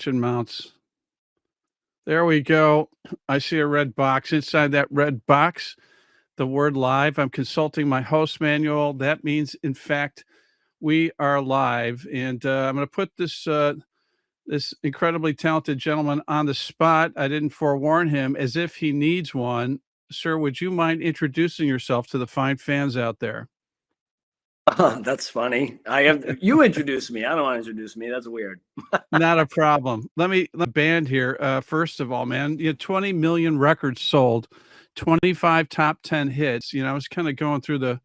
Watching mounts. There we go. I see a red box. Inside that red box, the word live. I'm consulting my host manual. That means, in fact, we are live. And I'm going to put this incredibly talented gentleman on the spot. I didn't forewarn him as if he needs one. Sir, would you mind introducing yourself to the fine fans out there? That's funny. You introduced me. I don't want to introduce me. That's weird. Not a problem. Let the band here. First of all, man, 20 million records sold, 25 top 10 hits. I was kind of going through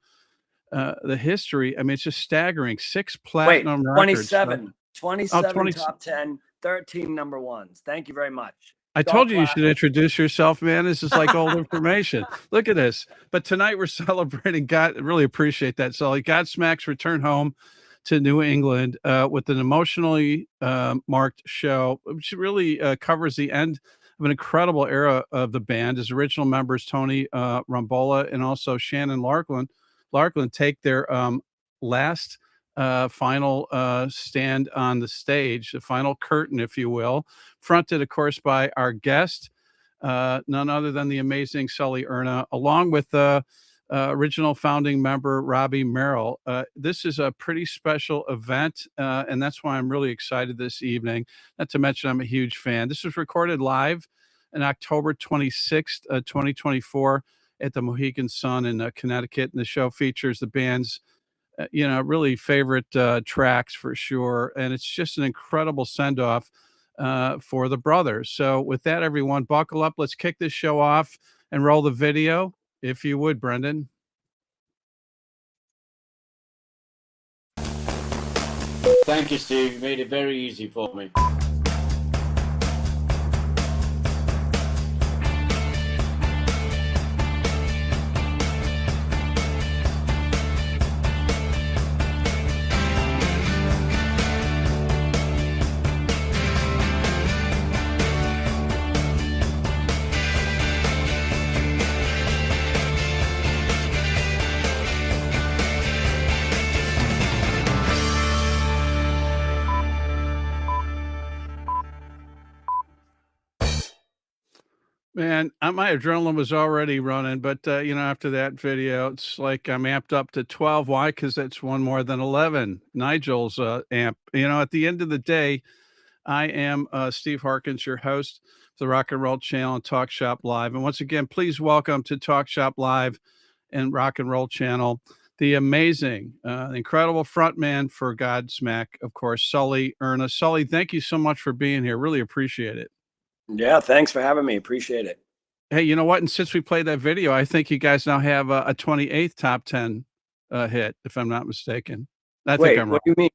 the history. I mean, it's just staggering. 6 platinum records. 27 top 10, 13 number ones. Thank you very much. I told you should introduce yourself, man. This is like old information. Look at this. But tonight we're celebrating God. Really appreciate that, Sully. Godsmack's return home to New England with an emotionally marked show, which really covers the end of an incredible era of the band. His original members, Tony Rombola and also Shannon Larkin, take their last final stand on the stage, the final curtain, if you will, fronted, of course, by our guest, none other than the amazing Sully Erna, along with original founding member Robbie Merrill. This is a pretty special event, and that's why I'm really excited this evening. Not to mention, I'm a huge fan. This was recorded live on October 26th, 2024, at the Mohegan Sun in Connecticut, and the show features the band's really favorite tracks for sure. And it's just an incredible send off for the brothers. So with that, everyone, buckle up. Let's kick this show off and roll the video, if you would, Brendan. Thank you, Steve. You made it very easy for me. Man, my adrenaline was already running, but after that video, it's like I'm amped up to 12. Why? Because that's one more than 11. Nigel's amp. At the end of the day, I am Steve Harkins, your host for the Rock and Roll Channel and Talk Shop Live. And once again, please welcome to Talk Shop Live and Rock and Roll Channel the amazing, incredible frontman for Godsmack, of course, Sully Erna. Sully, thank you so much for being here. Really appreciate it. Yeah, thanks for having me. Appreciate it. Hey, you know what? And since we played that video, I think you guys now have a 28th top 10 hit, if I'm not mistaken. Wait, what do you mean?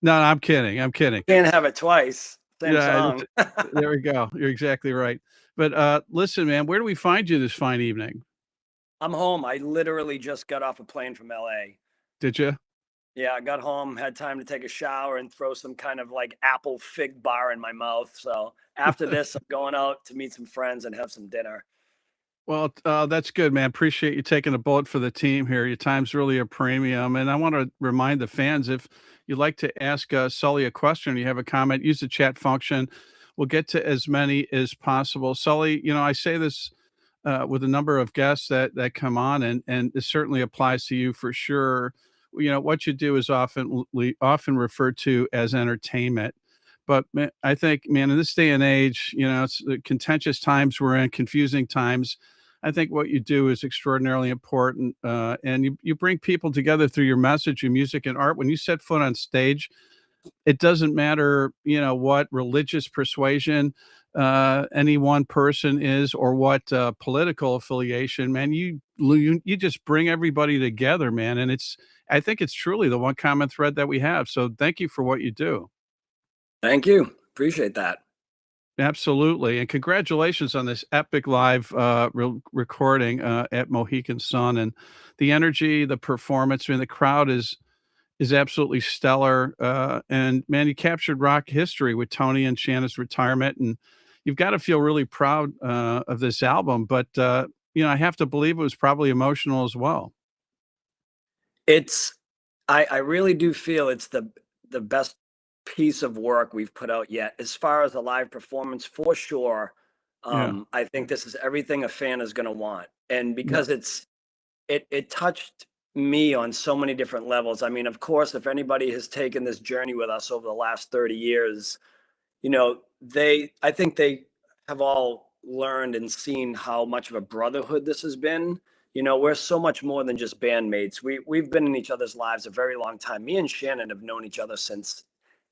No, I'm kidding. I'm kidding. You can't have it twice. Same song. There we go. You're exactly right. But listen, man, where do we find you this fine evening? I'm home. I literally just got off a plane from LA. Did you? Yeah, I got home, had time to take a shower and throw some kind of like apple fig bar in my mouth. So after this, I'm going out to meet some friends and have some dinner. Well, that's good, man. Appreciate you taking a bullet for the team here. Your time's really a premium. And I want to remind the fans, if you'd like to ask Sully a question, you have a comment, use the chat function. We'll get to as many as possible. Sully, I say this with a number of guests that come on, and this certainly applies to you for sure. What you do is often referred to as entertainment. But I think, man, in this day and age, it's the contentious times we're in, confusing times. I think what you do is extraordinarily important. And you bring people together through your message, your music, and art. When you set foot on stage, it doesn't matter, what religious persuasion any one person is or what political affiliation, man. You just bring everybody together, man. And I think it's truly the one common thread that we have. So thank you for what you do. Thank you. Appreciate that. Absolutely. And congratulations on this epic live recording at Mohegan Sun, and the energy, the performance. I mean, the crowd is absolutely stellar. And man, you captured rock history with Tony and Shannon's retirement, and you've got to feel really proud of this album. But, I have to believe it was probably emotional as well. I really do feel it's the best piece of work we've put out yet. As far as a live performance, for sure, Yeah. I think this is everything a fan is going to want. And Yeah. because it touched me on so many different levels. I mean, of course, if anybody has taken this journey with us over the last 30 years, I think they have all learned and seen how much of a brotherhood this has been. We're so much more than just bandmates. We've been in each other's lives a very long time. Me and Shannon have known each other since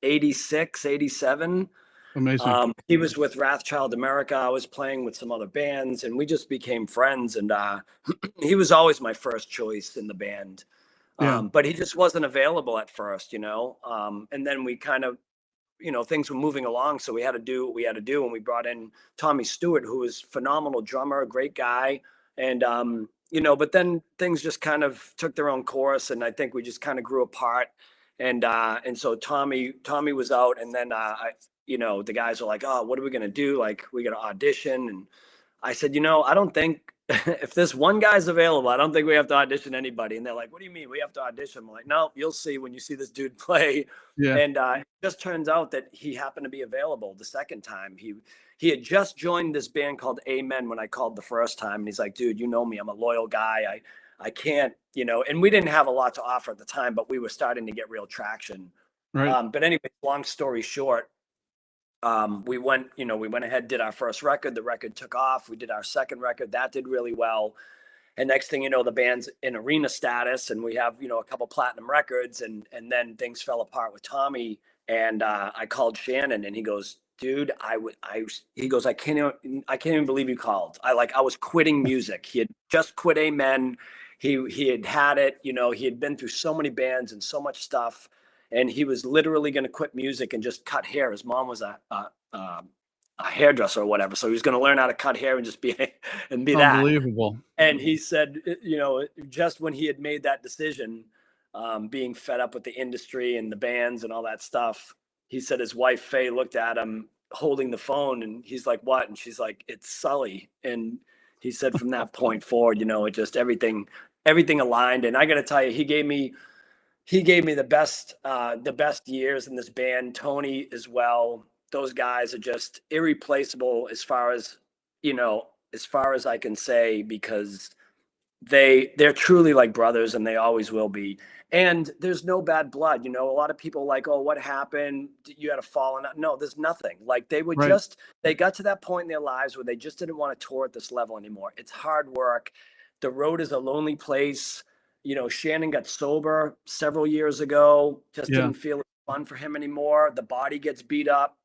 86, 87. Amazing. He was with Wrathchild America. I was playing with some other bands, and we just became friends. And he was always my first choice in the band. Yeah. But he just wasn't available at first, and then we kind of, things were moving along. So we had to do what we had to do. And we brought in Tommy Stewart, who was phenomenal drummer, a great guy. And, but then things just kind of took their own course. And I think we just kind of grew apart. And so Tommy was out. And then, the guys were like, oh, what are we going to do? Like, we got to audition. And I said, I don't think if this one guy's available, I don't think we have to audition anybody. And they're like, what do you mean we have to audition? I'm like, no, you'll see when you see this dude play. Yeah. And it just turns out that he happened to be available the second time. He had just joined this band called Amen when I called the first time. And he's like, dude, you know me, I'm a loyal guy. I can't, and we didn't have a lot to offer at the time, but we were starting to get real traction. Right. But anyway, long story short, we went ahead, did our first record. The record took off. We did our second record. That did really well. And next thing you know, the band's in arena status, and we have, a couple platinum records, and then things fell apart with Tommy. And I called Shannon, and he goes, dude, he goes, I can't even believe you called. I was quitting music. He had just quit Amen. He had it, he had been through so many bands and so much stuff. And he was literally going to quit music and just cut hair. His mom was a hairdresser or whatever, so he was going to learn how to cut hair and just be that. Unbelievable. And he said, just when he had made that decision, being fed up with the industry and the bands and all that stuff, he said his wife Faye looked at him holding the phone, and he's like, "What?" And she's like, "It's Sully." And he said, from that point forward, it just everything aligned. And I got to tell you, he gave me the best years in this band. Tony as well. Those guys are just irreplaceable as far as I can say, because they're truly like brothers, and they always will be. And there's no bad blood. A lot of people like, oh, what happened? You had a falling out. No, there's nothing. Like, they would Right. they got to that point in their lives where they just didn't want to tour at this level anymore. It's hard work. The road is a lonely place. Shannon got sober several years ago, just Yeah. didn't feel fun for him anymore. The body gets beat up.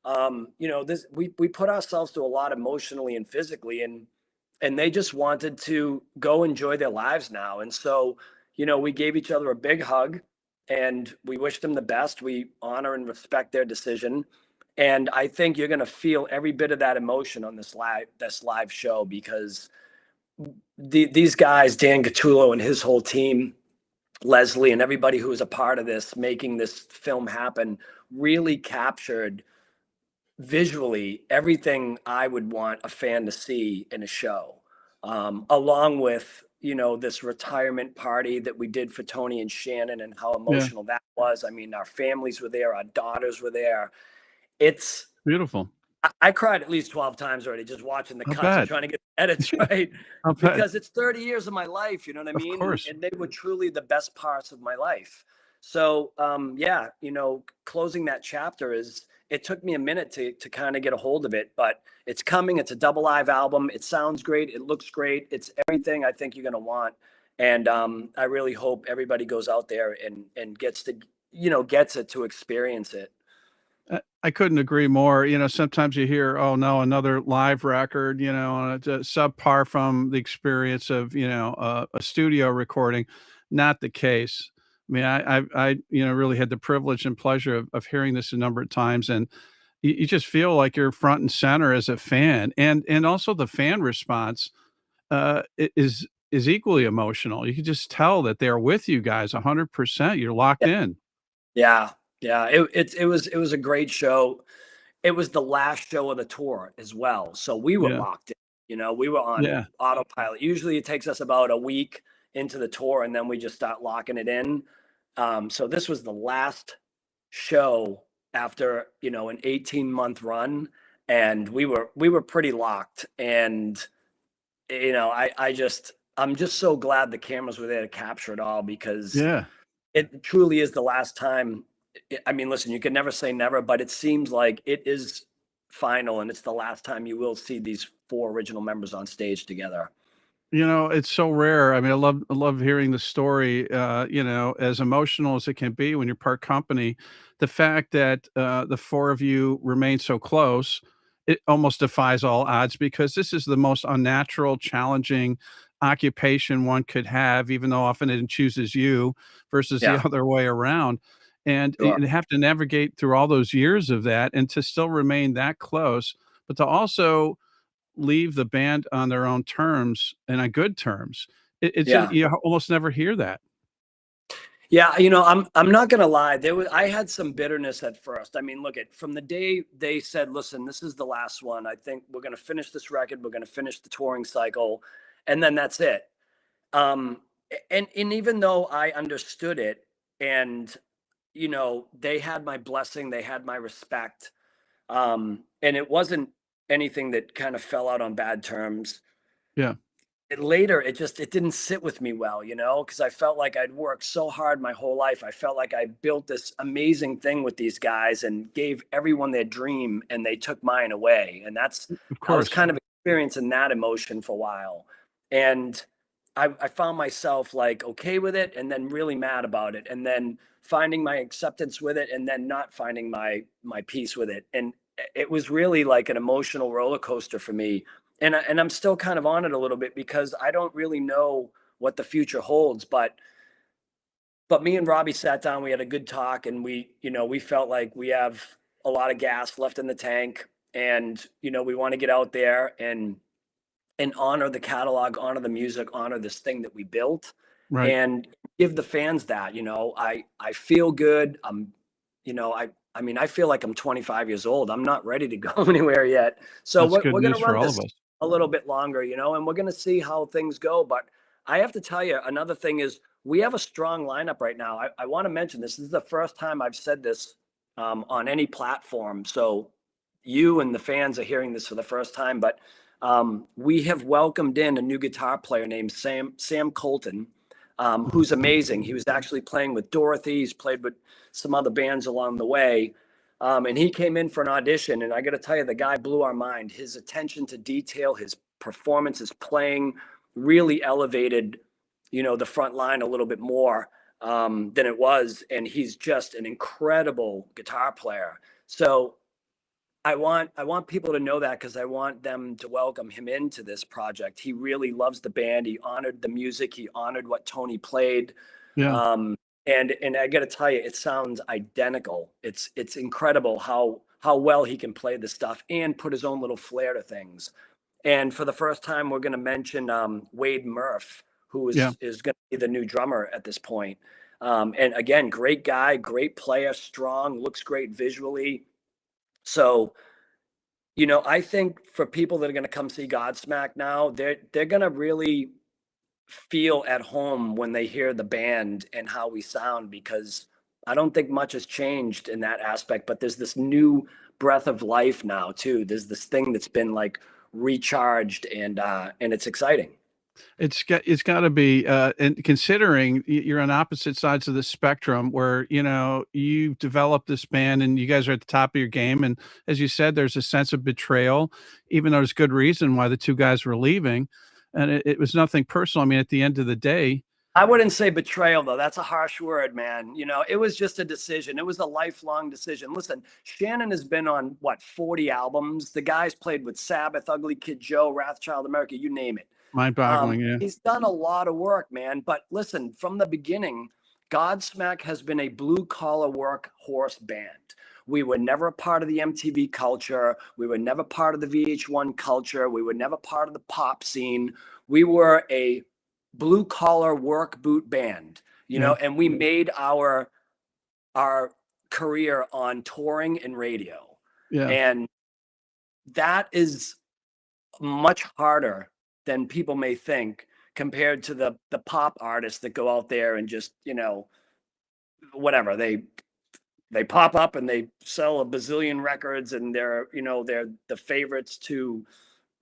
We put ourselves through a lot emotionally and physically, and they just wanted to go enjoy their lives now. And so, we gave each other a big hug, and we wished them the best. We honor and respect their decision. And I think you're going to feel every bit of that emotion on this live show, because these guys, Dan Gattulo and his whole team, Leslie and everybody who was a part of this, making this film happen, really captured visually everything I would want a fan to see in a show, along with, this retirement party that we did for Tony and Shannon, and how emotional that was. I mean, our families were there, our daughters were there. It's Beautiful. I cried at least 12 times already just watching the I'll cuts and bet. trying to get the edits right, I'll bet. because it's 30 years of my life, you know what I Of mean? course. And they were truly the best parts of my life. So, closing that chapter it took me a minute to kind of get a hold of it, but it's coming. It's a double live album. It sounds great. It looks great. It's everything I think you're going to want. And I really hope everybody goes out there and gets it to experience it. I couldn't agree more. Sometimes you hear, oh no, another live record, and it's subpar from the experience of, a studio recording. Not the case. I mean, I really had the privilege and pleasure of hearing this a number of times, and you just feel like you're front and center as a fan, and also the fan response is equally emotional. You can just tell that they're with you guys 100%. You're locked in. Yeah. Yeah. It was a great show. It was the last show of the tour as well. So we were Yeah. locked in, we were on Yeah. autopilot. Usually it takes us about a week into the tour, and then we just start locking it in. So this was the last show after, you know, an 18-month run, and we were pretty locked. And, you know, I'm just so glad the cameras were there to capture it all, because Yeah. it truly is the last time. I mean, listen, you can never say never, but it seems like it is final, and it's the last time you will see these four original members on stage together. You know, it's so rare. I mean, I love hearing the story, you know, as emotional as it can be when you're part company. The fact that, the 4 of you remain so close, it almost defies all odds, because this is the most unnatural, challenging occupation one could have, even though often it chooses you versus the Yeah, other way around. And sure. you have to navigate through all those years of that and to still remain that close, but to also leave the band on their own terms and on good terms. It's just Yeah. you almost never hear that. Yeah, you know, I'm not gonna lie. I had some bitterness at first. I mean, look at from the day they said, "Listen, this is the last one. I think we're gonna finish this record. We're gonna finish the touring cycle, and then that's it." And even though I understood it, and you know, they had my blessing, they had my respect, and it wasn't anything that kind of fell out on bad terms. Yeah, Later, it didn't sit with me well, you know, because I felt like I'd worked so hard my whole life. I felt like I built this amazing thing with these guys and gave everyone their dream, and they took mine away. And of I was course. kind of experiencing that emotion for a while. And I found myself like okay with it, and then really mad about it, and then finding my acceptance with it, and then not finding my peace with it. And it was really like an emotional roller coaster for me, and I'm still kind of on it a little bit, because I don't really know what the future holds. But me and Robbie sat down, we had a good talk, and you know, we felt like we have a lot of gas left in the tank, and you know, we want to get out there and honor the catalog, honor the music, honor this thing that we built, Right. and give the fans that. You know, I feel good. You know, I mean, I feel like I'm 25 years old. I'm not ready to go anywhere yet. So That's good we're gonna news for run all this of us. a little bit longer, you know, and we're gonna see how things go. But I have to tell you, another thing is we have a strong lineup right now. I want to mention this. This is the first time I've said this on any platform. So you and the fans are hearing this for the first time, but we have welcomed in a new guitar player named Sam Colton, who's amazing. He was actually playing with Dorothy. He's played with some other bands along the way. And he came in for an audition, and I got to tell you, the guy blew our mind. His attention to detail, his performance, his playing really elevated, you know, the front line a little bit more than it was. And he's just an incredible guitar player. So I want people to know that, because I want them to welcome him into this project. He really loves the band. He honored the music. He honored what Tony played. Yeah. Um, and I got to tell you, it sounds identical. It's incredible how well he can play the stuff and put his own little flair to things. And for the first time, we're going to mention Wade Murph, who Yeah. is going to be the new drummer at this point. And again, great guy, great player, strong, looks great visually. So, you know, I think for people that are going to come see Godsmack now, they're going to really feel at home when they hear the band and how we sound, because I don't think much has changed in that aspect, but there's this new breath of life now too. There's this thing that's been like recharged, and it's exciting. It's gotta be, and considering you're on opposite sides of the spectrum where, you know, you've developed this band and you guys are at the top of your game, and as you said, there's a sense of betrayal, even though there's good reason why the 2 guys were leaving, and it was nothing personal. I mean, at the end of the day. I wouldn't say betrayal though. That's a harsh word, man. You know, it was just a decision. It was a lifelong decision. Listen, Shannon has been on what, 40 albums. The guy's played with Sabbath, Ugly Kid Joe, Wrathchild America, you name it. Mind-boggling, yeah. He's done a lot of work, man. But listen, from the beginning, Godsmack has been a blue collar workhorse band. We were never a part of the MTV culture. We were never part of the VH1 culture. We were never part of the pop scene. We were a blue collar work boot band, you Yeah, know, and we made our career on touring and radio. yeah. And that is much harder than people may think, compared to the pop artists that go out there and just, you know, whatever, they they pop up and they sell a bazillion records, and they're the favorites to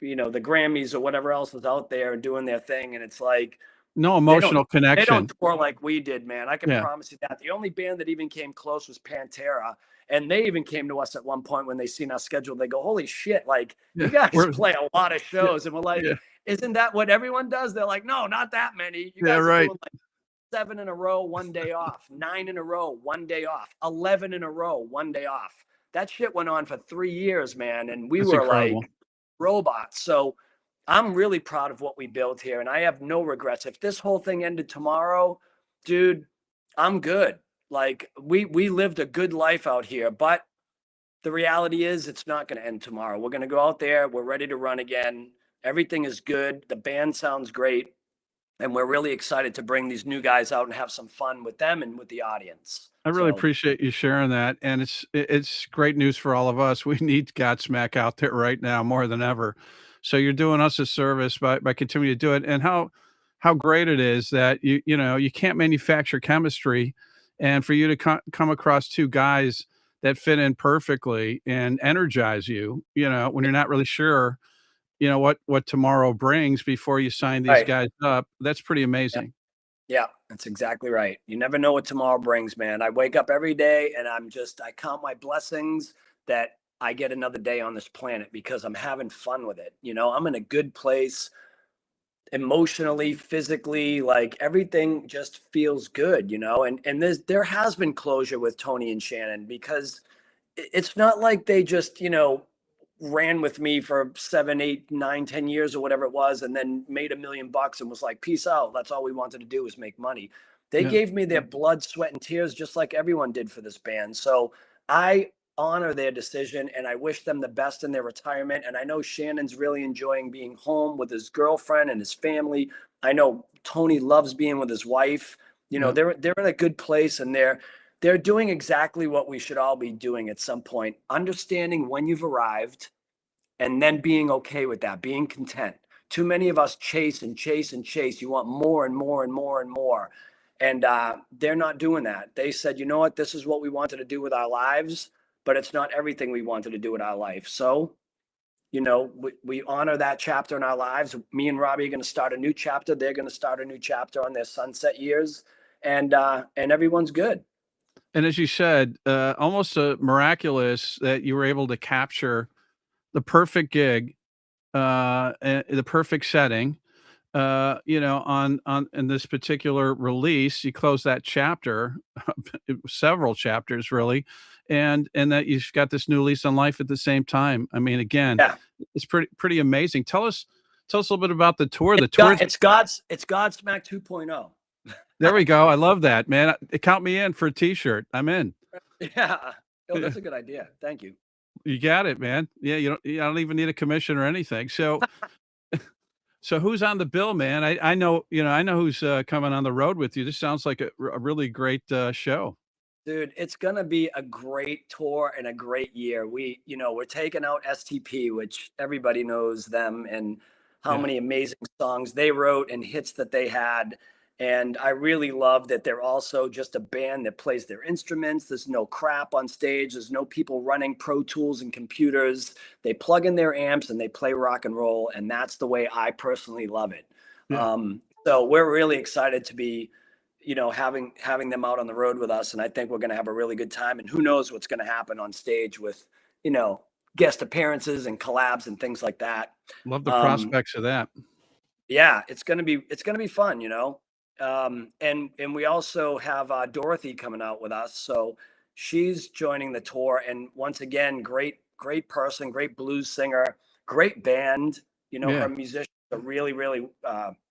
the Grammys or whatever else is out there doing their thing. And it's like No they emotional don't connection. tour like we did, man. I can Yeah. promise you that. The only band that even came close was Pantera, and they even came to us at one point when they seen our schedule. They go, "Holy shit! Like you guys play a lot of shows," and we're like, Yeah. "Isn't that what everyone does?" They're like, "No, not that many. You Yeah, guys are right. doing like 7 in a row, 1 day off, 9 in a row, 1 day off, 11 in a row, 1 day off." That shit went on for 3 years, man, and we That's were incredible. like robots. So I'm really proud of what we built here, and I have no regrets. If this whole thing ended tomorrow, dude, I'm good. Like we lived a good life out here, but the reality is it's not going to end tomorrow. We're going to go out there. We're ready to run again. Everything is good. The band sounds great. And we're really excited to bring these new guys out and have some fun with them and with the audience. I really So appreciate you sharing that, and it's great news for all of us. We need Godsmack out there right now more than ever. So you're doing us a service by continuing to do it, and how great it is that you can't manufacture chemistry, and for you to come across two guys that fit in perfectly and energize you, when you're not really sure, what tomorrow brings before you sign these right. guys up. That's pretty Yeah. amazing. Yeah, that's exactly right. You never know what tomorrow brings, man. I wake up every day and I count my blessings that I get another day on this planet because I'm having fun with it. I'm in a good place emotionally, physically, like everything just feels good, and there has been closure with Tony and Shannon because it's not like they just, ran with me for 7, 8, 9, 10 years or whatever it was, and then made $1 million and was like, peace out. That's all we wanted to do was make money. They Yeah. gave me their blood, sweat, and tears, just like everyone did for this band. So I honor their decision and I wish them the best in their retirement. And I know Shannon's really enjoying being home with his girlfriend and his family. I know Tony loves being with his wife. Yeah. They're in a good place, and they're doing exactly what we should all be doing at some point, understanding when you've arrived and then being okay with that, being content. Too many of us chase and chase and chase. You want more and more and more and more. And they're not doing that. They said, you know what, this is what we wanted to do with our lives, but it's not everything we wanted to do with our life. So, we honor that chapter in our lives. Me and Robbie are going to start a new chapter. They're going to start a new chapter on their sunset years. And everyone's good. And as you said, almost miraculous that you were able to capture the perfect gig, and the perfect setting, on in this particular release. You close that chapter, several chapters really, and that you've got this new lease on life at the same time. I mean, again, Yeah. it's pretty amazing. Tell us a little bit about the tour. The It's tour. it's Godsmack 2.0. There we go. I love that, man. Count me in for a T-shirt. I'm in. Yeah. Oh, that's a good idea. Thank you. You got it, man. Yeah, I don't even need a commission or anything. So who's on the bill, man? I know, I know who's coming on the road with you. This sounds like a really great show. Dude, it's gonna be a great tour and a great year. We're taking out STP, which everybody knows them and how Yeah. many amazing songs they wrote and hits that they had. And I really love that they're also just a band that plays their instruments. There's no crap on stage. There's no people running Pro Tools and computers. They plug in their amps and they play rock and roll. And that's the way I personally love it. Yeah. So we're really excited to be having them out on the road with us. And I think we're going to have a really good time. And who knows what's going to happen on stage with, guest appearances and collabs and things like that. Love the prospects of that. Yeah, it's going to be fun, and we also have Dorothy coming out with us. So she's joining the tour. And once again, great person, great blues singer, great band, Yeah. her musicians are really, really,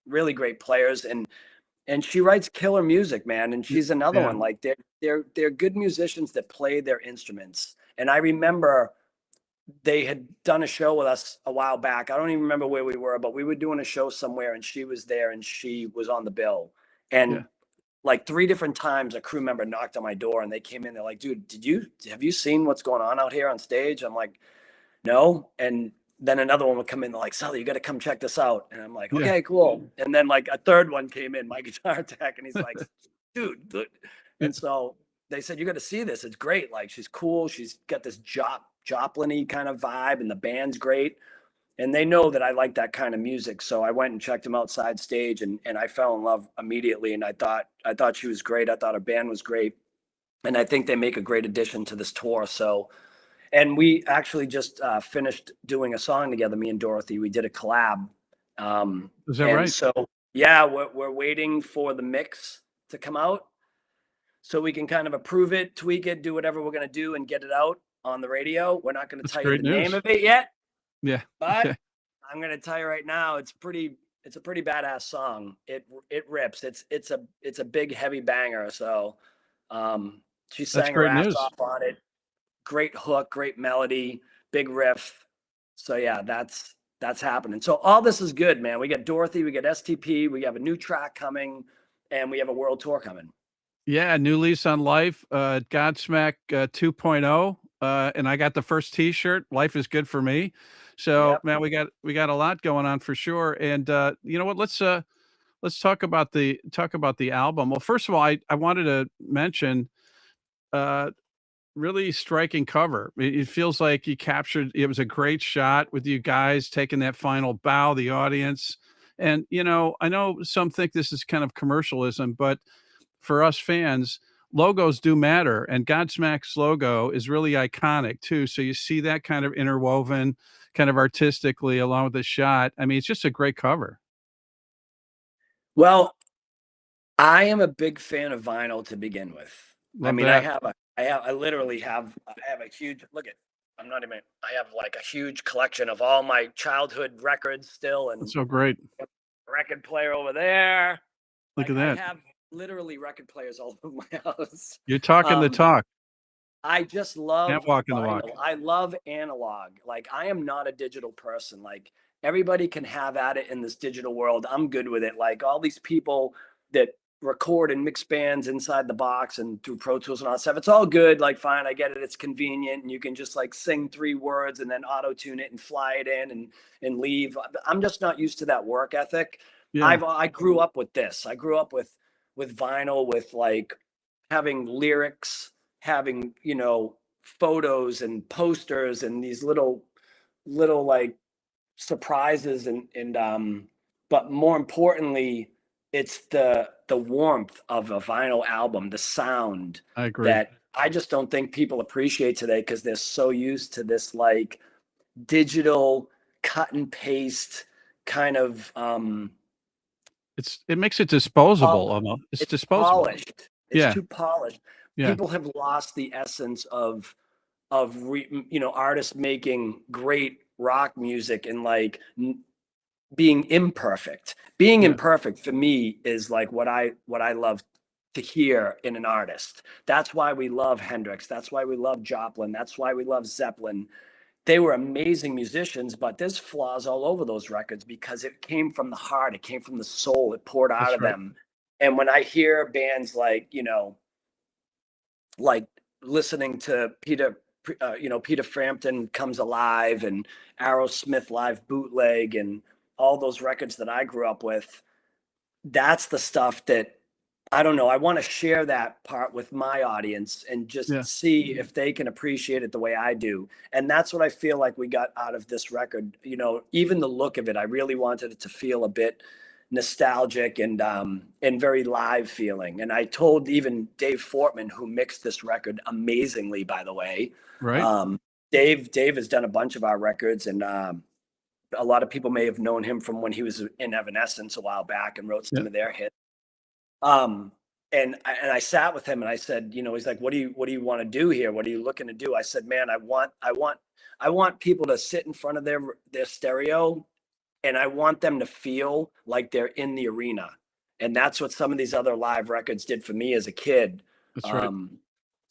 really great players. And she writes killer music, man. And she's another Yeah. one. Like they're good musicians that play their instruments. And I remember they had done a show with us a while back. I don't even remember where we were, but we were doing a show somewhere and she was there and she was on the bill. And Yeah. like 3 different times a crew member knocked on my door and they came in. They're like, dude, have you seen what's going on out here on stage? I'm like, no. And then another one would come in, they're like, Sully, you got to come check this out. And I'm like, Yeah. okay, cool. And then like a third one came in, my guitar tech, and he's like, dude. And so they said, you got to see this. It's great. Like, she's cool. She's got this Joplin-y kind of vibe, and the band's great. And they know that I like that kind of music. So I went and checked them outside stage, and I fell in love immediately. And I thought she was great. I thought her band was great. And I think they make a great addition to this tour. So, and we actually just finished doing a song together, me and Dorothy. We did a collab. Is that and right? So yeah, we're waiting for the mix to come out so we can kind of approve it, tweak it, do whatever we're going to do and get it out on the radio. We're not going to That's tell you great the name news. of it yet, Yeah. but Okay. I'm going to tell you right now, it's a pretty badass song. It rips. It's a big, heavy banger. So she That's sang her great ass news. off on it. Great hook, great melody, big riff. So yeah, that's happening. So all this is good, man. We got Dorothy, we got STP, we have a new track coming, and we have a world tour coming. Yeah, new lease on life. Godsmack 2.0. And I got the first T-shirt. Life is good for me. So Yep. man, we got a lot going on for sure. And you know what? Let's talk about the album. Well, first of all, I wanted to mention uh really striking cover. It feels like you captured. It was a great shot with you guys taking that final bow, the audience. And you know, I know some think this is kind of commercialism, but for us fans, logos do matter, and Godsmack's logo is really iconic too. So you see that kind of interwoven, kind of artistically along with the shot. I mean, it's just a great cover. Well, I am a big fan of vinyl to begin with. I Love mean, that. I literally have a huge look at. I'm not even. I have like a huge collection of all my childhood records still, and That's so great. record player over there. Look Like, at I that. have literally record players all over my house. You're talking the Um, talk, I just and love walking the walk. vinyl. I love analog. Like, I am not a digital person. Like, everybody can have at it in this digital world. I'm good with it. Like, all these people that record and mix bands inside the box and through Pro Tools and all that stuff. It's all good. Like, fine, I get it. It's convenient, and you can just like sing 3 words and then auto tune it and fly it in and leave. I'm just not used to that work ethic. Yeah, I grew up with this. I grew up with vinyl, with like having lyrics, having, photos and posters and these little like surprises, and but more importantly, it's the warmth of a vinyl album, the sound I agree. that I just don't think people appreciate today, because they're so used to this like digital cut and paste kind of It makes it disposable pol- almost. It's it's disposable. polished. It's Yeah, too polished. yeah, People have lost the essence of artists making great rock music, and like being imperfect. Being yeah. imperfect for me is like what I love to hear in an artist. That's why we love Hendrix. That's why we love Joplin. That's why we love Zeppelin. They were amazing musicians, but there's flaws all over those records because it came from the heart, it came from the soul, it poured out That's of right. them. And when I hear bands like, like listening to Peter Frampton Comes Alive and Aerosmith Live Bootleg and all those records that I grew up with, that's the stuff that, I don't know, I want to share that part with my audience and just Yeah. see if they can appreciate it the way I do. And that's what I feel like we got out of this record. Even the look of it, I really wanted it to feel a bit nostalgic and very live feeling. And I told even Dave Fortman, who mixed this record amazingly, by the way. Right. Dave has done a bunch of our records, and a lot of people may have known him from when he was in Evanescence a while back and wrote Yeah. some of their hits. And I sat with him and I said, he's like, what do you want to do here? What are you looking to do? I said, man, I want people to sit in front of their stereo, and I want them to feel like they're in the arena. And that's what some of these other live records did for me as a kid. That's right.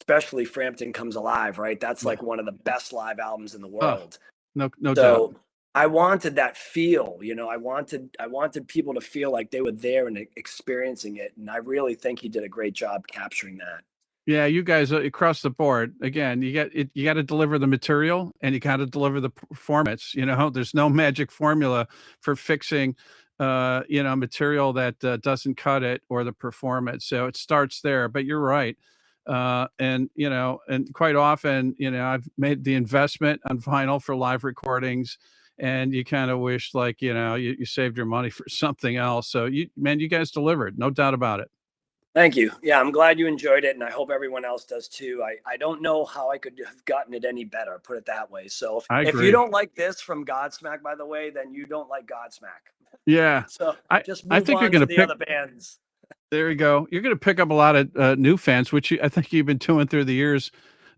Especially Frampton Comes Alive, right? That's Yeah. like one of the best live albums in the Oh, world. no doubt. So I wanted that feel, I wanted people to feel like they were there and experiencing it. And I really think he did a great job capturing that. Yeah, you guys across the board. Again, you got to deliver the material and you got to deliver the performance. There's no magic formula for fixing, material that doesn't cut it or the performance. So it starts there. But you're right. And and quite often, I've made the investment on vinyl for live recordings, and you kind of wish, like, you saved your money for something else. So you guys delivered, no doubt about it. Thank you. Yeah, I'm glad you enjoyed it, and I hope everyone else does too. I don't know how I could have gotten it any better, put it that way. So I if you agree. don't like this from Godsmack, by the way, then you don't like Godsmack. Yeah, So I just I move think you're on to gonna the pick. other bands. There you go. You're gonna pick up a lot of new fans, which I think you've been doing through the years,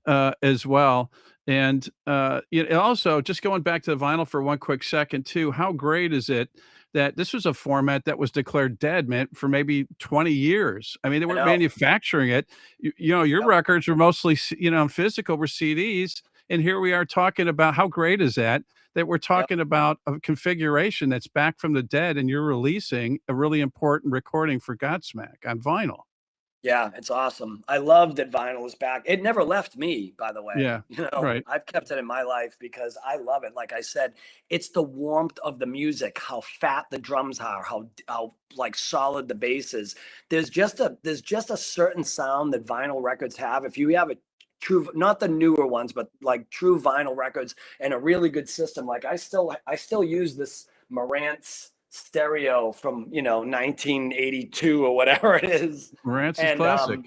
as well. And also, just going back to the vinyl for one quick second, too. How great is it that this was a format that was declared dead, man, for maybe 20 years? I mean, they I weren't know. manufacturing it. Your Yep. records were mostly, physical, were CDs, and here we are talking about how great is that? That we're Yep. talking about a configuration that's back from the dead, and you're releasing a really important recording for Godsmack on vinyl. Yeah, it's awesome. I love that vinyl is back. It never left me, by the way. Yeah, right. I've kept it in my life because I love it. Like I said, it's the warmth of the music, how fat the drums are, how like solid the bass is. There's just a certain sound that vinyl records have. If you have a true, not the newer ones, but like true vinyl records and a really good system, like I still use this Marantz stereo from 1982 or whatever it is. Marantz is And classic.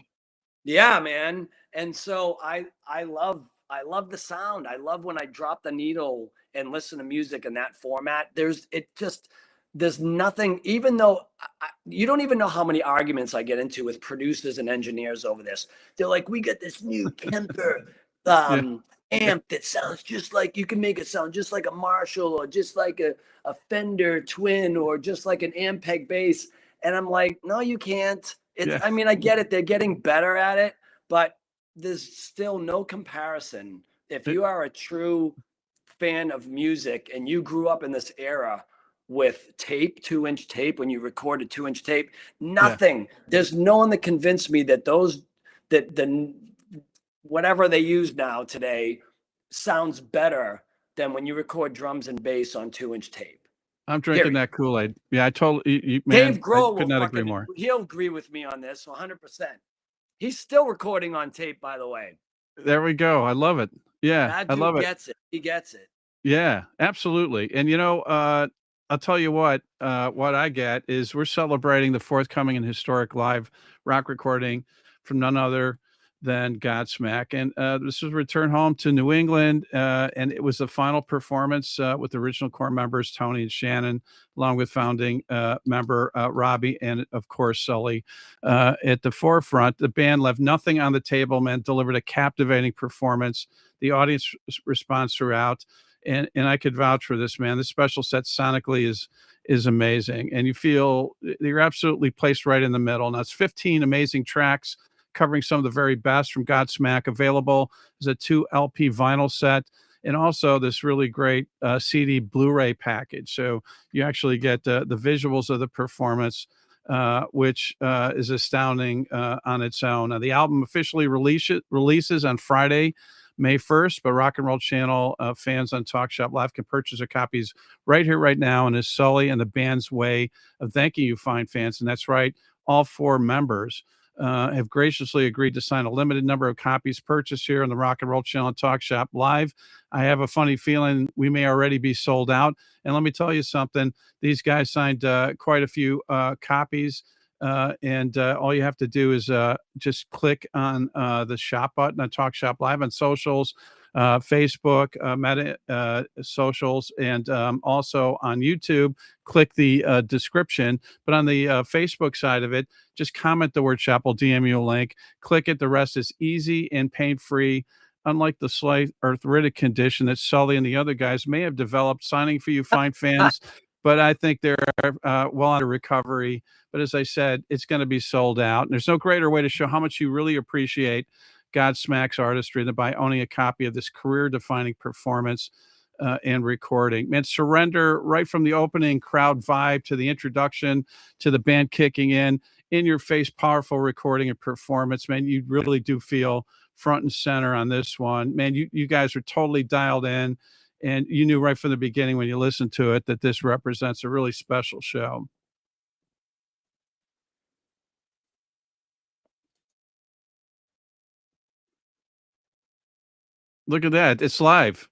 yeah, man. And so I love the sound. I love when I drop the needle and listen to music in that format. There's nothing, even though you don't even know how many arguments I get into with producers and engineers over this. They're like, we got this new Kemper Yeah, amp that sounds just like, you can make it sound just like a Marshall or just like a Fender Twin or just like an Ampeg bass. And I'm like, no, you can't. yeah, I mean, I get it. They're getting better at it, but there's still no comparison. If it you are a true fan of music and you grew up in this era with tape, 2-inch tape, when you recorded 2-inch tape, yeah. there's no one that convinced me that the whatever they use now today sounds better than when you record drums and bass on 2-inch tape. I'm drinking Period. that Kool-Aid. Yeah, I totally Dave man, I Grohl could will not agree more. he'll agree with me on this 100%. He's still recording on tape, by the way. There we go. I love it. Yeah, That I dude love it. gets it. He gets it. Yeah, absolutely. And I'll tell you what I get is we're celebrating the forthcoming and historic live rock recording from none other than Godsmack. And this was return home to New England. And it was the final performance with the original core members, Tony and Shannon, along with founding member Robbie and, of course, Sully at the forefront. The band left nothing on the table, man, delivered a captivating performance. The audience response throughout, and I could vouch for this, man. This special set sonically is amazing, and you feel you're absolutely placed right in the middle. Now it's 15 amazing tracks covering some of the very best from Godsmack. Available as a 2 LP vinyl set, and also this really great CD Blu-ray package. So you actually get the visuals of the performance, which is astounding on its own. Now, the album officially releases on Friday, May 1st, but Rock and Roll Channel fans on TalkShopLive can purchase their copies right here, right now, and is Sully and the band's way of thanking you, fine fans. And that's right, all 4 members have graciously agreed to sign a limited number of copies purchased here on the Rock and Roll Channel and Talk Shop Live. I have a funny feeling we may already be sold out. And let me tell you something, these guys signed quite a few copies. And all you have to do is just click on the shop button on Talk Shop Live on socials, Facebook, Meta socials, and also on YouTube. Click the description. But on the Facebook side of it, just comment the word shop. Will DM you a link. Click it. The rest is easy and pain free. Unlike the slight arthritic condition that Sully and the other guys may have developed, signing for you fine fans. But I think they're well out of recovery. But as I said, it's going to be sold out. And there's no greater way to show how much you really appreciate Godsmack's artistry than by owning a copy of this career-defining performance and recording. Man, surrender right from the opening crowd vibe to the introduction to the band kicking in your face, powerful recording and performance. Man, you really do feel front and center on this one. Man, you guys are totally dialed in. And you knew right from the beginning when you listened to it that this represents a really special show. Look at that. It's live.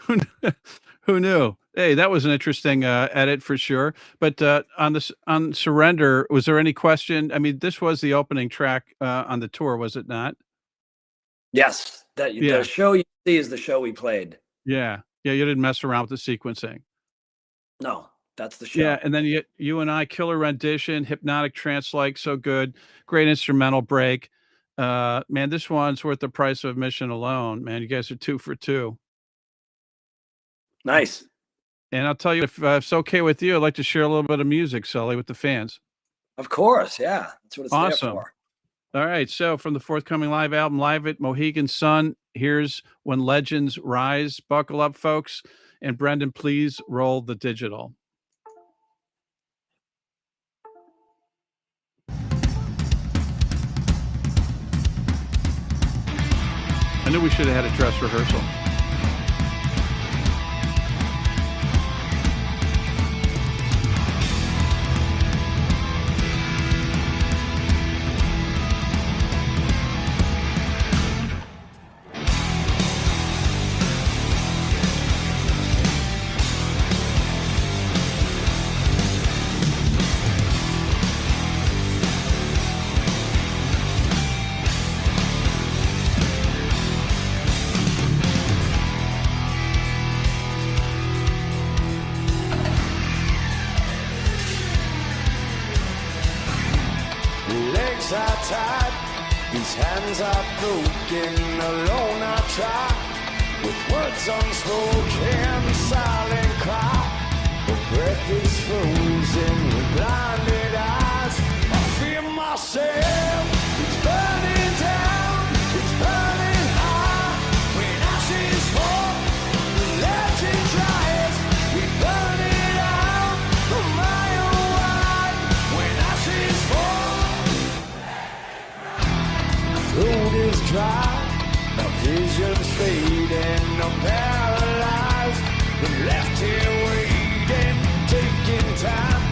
Who kn who knew? Hey, that was an interesting, edit for sure. But, on Surrender, was there any question? I mean, this was the opening track, on the tour, was it not? Yes, the Yeah, show you see is the show we played. yeah. Yeah, you didn't mess around with the sequencing. No, that's the Yeah, show. and then you and I, killer rendition, hypnotic trance-like, so good. Great instrumental break. Man, this one's worth the price of admission alone, man. You guys are 2 for 2. Nice. And I'll tell you, if, it's okay with you, I'd like to share a little bit of music, Sully, with the fans. Of course, yeah. That's what it's there Awesome. for. All right, so from the forthcoming live album, Live at Mohegan Sun, here's When Legends Rise. Buckle up, folks. And Brendan, please roll the digital. I knew we should have had a dress rehearsal. Legs are tied, these hands are broken, alone I try, with words unspoken, silent cry, but breath is frozen with blinded eyes, I feel myself, it's burning down, it's burning high, when ashes fall, the legend tries, we burn it out, a mile wide, when ashes fall. Throat is dry, my vision's fading, I'm paralyzed, I'm left here waiting, taking time,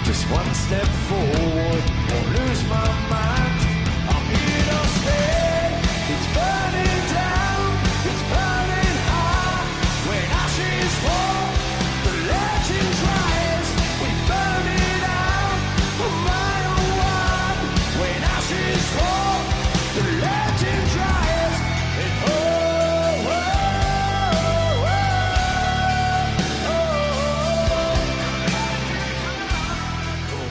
just one step forward, won't lose my mind, I'm here to stay, it's burning down, it's burning high, when ashes fall, the legend tries, we burn it out, a mile wide, when ashes fall. The legend tries, and oh, oh, oh, oh.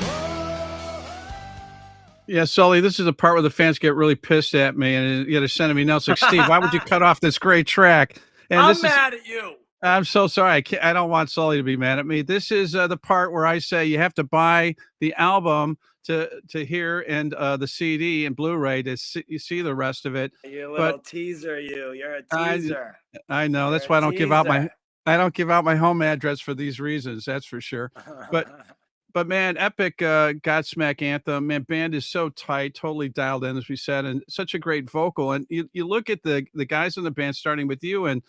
Yeah, Sully, this is the part where the fans get really pissed at me and you know, they're sending me notes like, Steve, why would you cut off this great track? And I'm this is mad at you. I'm so sorry. I don't want Sully to be mad at me. This is the part where I say you have to buy the album to hear and the CD and Blu-ray to see the rest of it. You But little teaser, you. You're a I teaser. I know You're that's a why teaser. I don't give out my home address for these reasons. That's for sure. But man, epic Godsmack anthem. Man, band is so tight, totally dialed in, as we said, and such a great vocal. And you look at the guys in the band, starting with you, and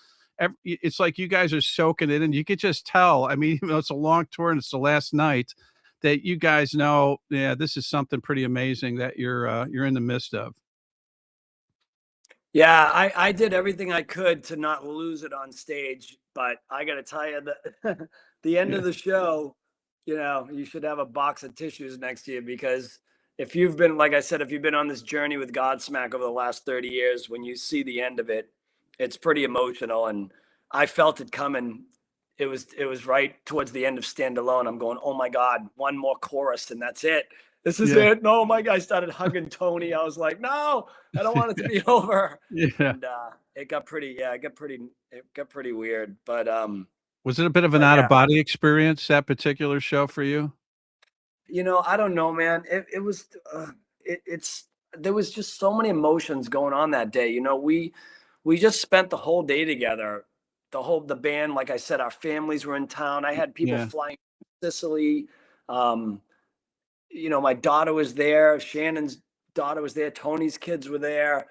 it's like you guys are soaking it in. You could just tell. I mean, even though it's a long tour and it's the last night, that you guys know, yeah, this is something pretty amazing that you're in the midst of. Yeah, I did everything I could to not lose it on stage, but I got to tell you that the end Yeah, of the show, you should have a box of tissues next to you because if you've been, like I said, if you've been on this journey with Godsmack over the last 30 years, when you see the end of it, it's pretty emotional. And I felt it coming. It was right towards the end of Stand Alone. I'm going, oh my God, one more chorus and that's it. This is yeah, it. No, my guy started hugging Tony. I was like, no, I don't want it to be over. yeah. And it got pretty, yeah, it got pretty weird. Was it a bit of an But out of yeah, body experience, that particular show for you? I don't know, man. It was, it's there was just so many emotions going on that day. We just spent the whole day together. The band, like I said, our families were in town. I had people Yeah, flying to Sicily. Um, my daughter was there. Shannon's daughter was there. Tony's kids were there.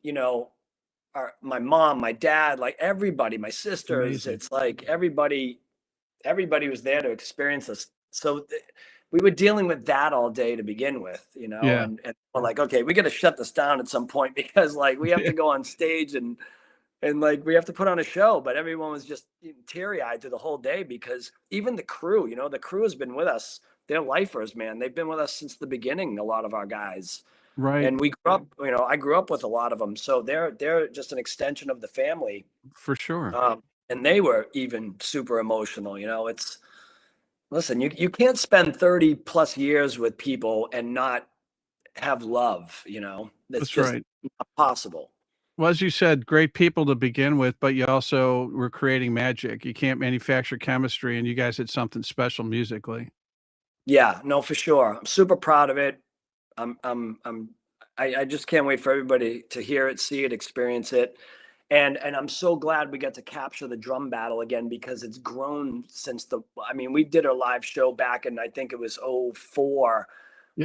You know, my mom, my dad, like everybody, my sisters. amazing. It's like everybody was there to experience this. So we were dealing with that all day to begin with, Yeah, and we're like, okay, we got to shut this down at some point because like we have to go on stage and and like we have to put on a show, but everyone was just teary-eyed through the whole day because even the crew, the crew has been with us. They're lifers, man. They've been with us since the beginning, a lot of our guys. Right. And we grew up, I grew up with a lot of them. So they're just an extension of the family. For sure. And they were even super emotional. Listen, you can't spend 30 plus years with people and not have love, That's just right. not possible. Well, as you said, great people to begin with, but you also were creating magic. You can't manufacture chemistry, and you guys had something special musically. Yeah, no, for sure. I'm super proud of it. I just can't wait for everybody to hear it, see it, experience it. And I'm so glad we got to capture the drum battle again because it's grown since we did a live show back in, I think it was 04,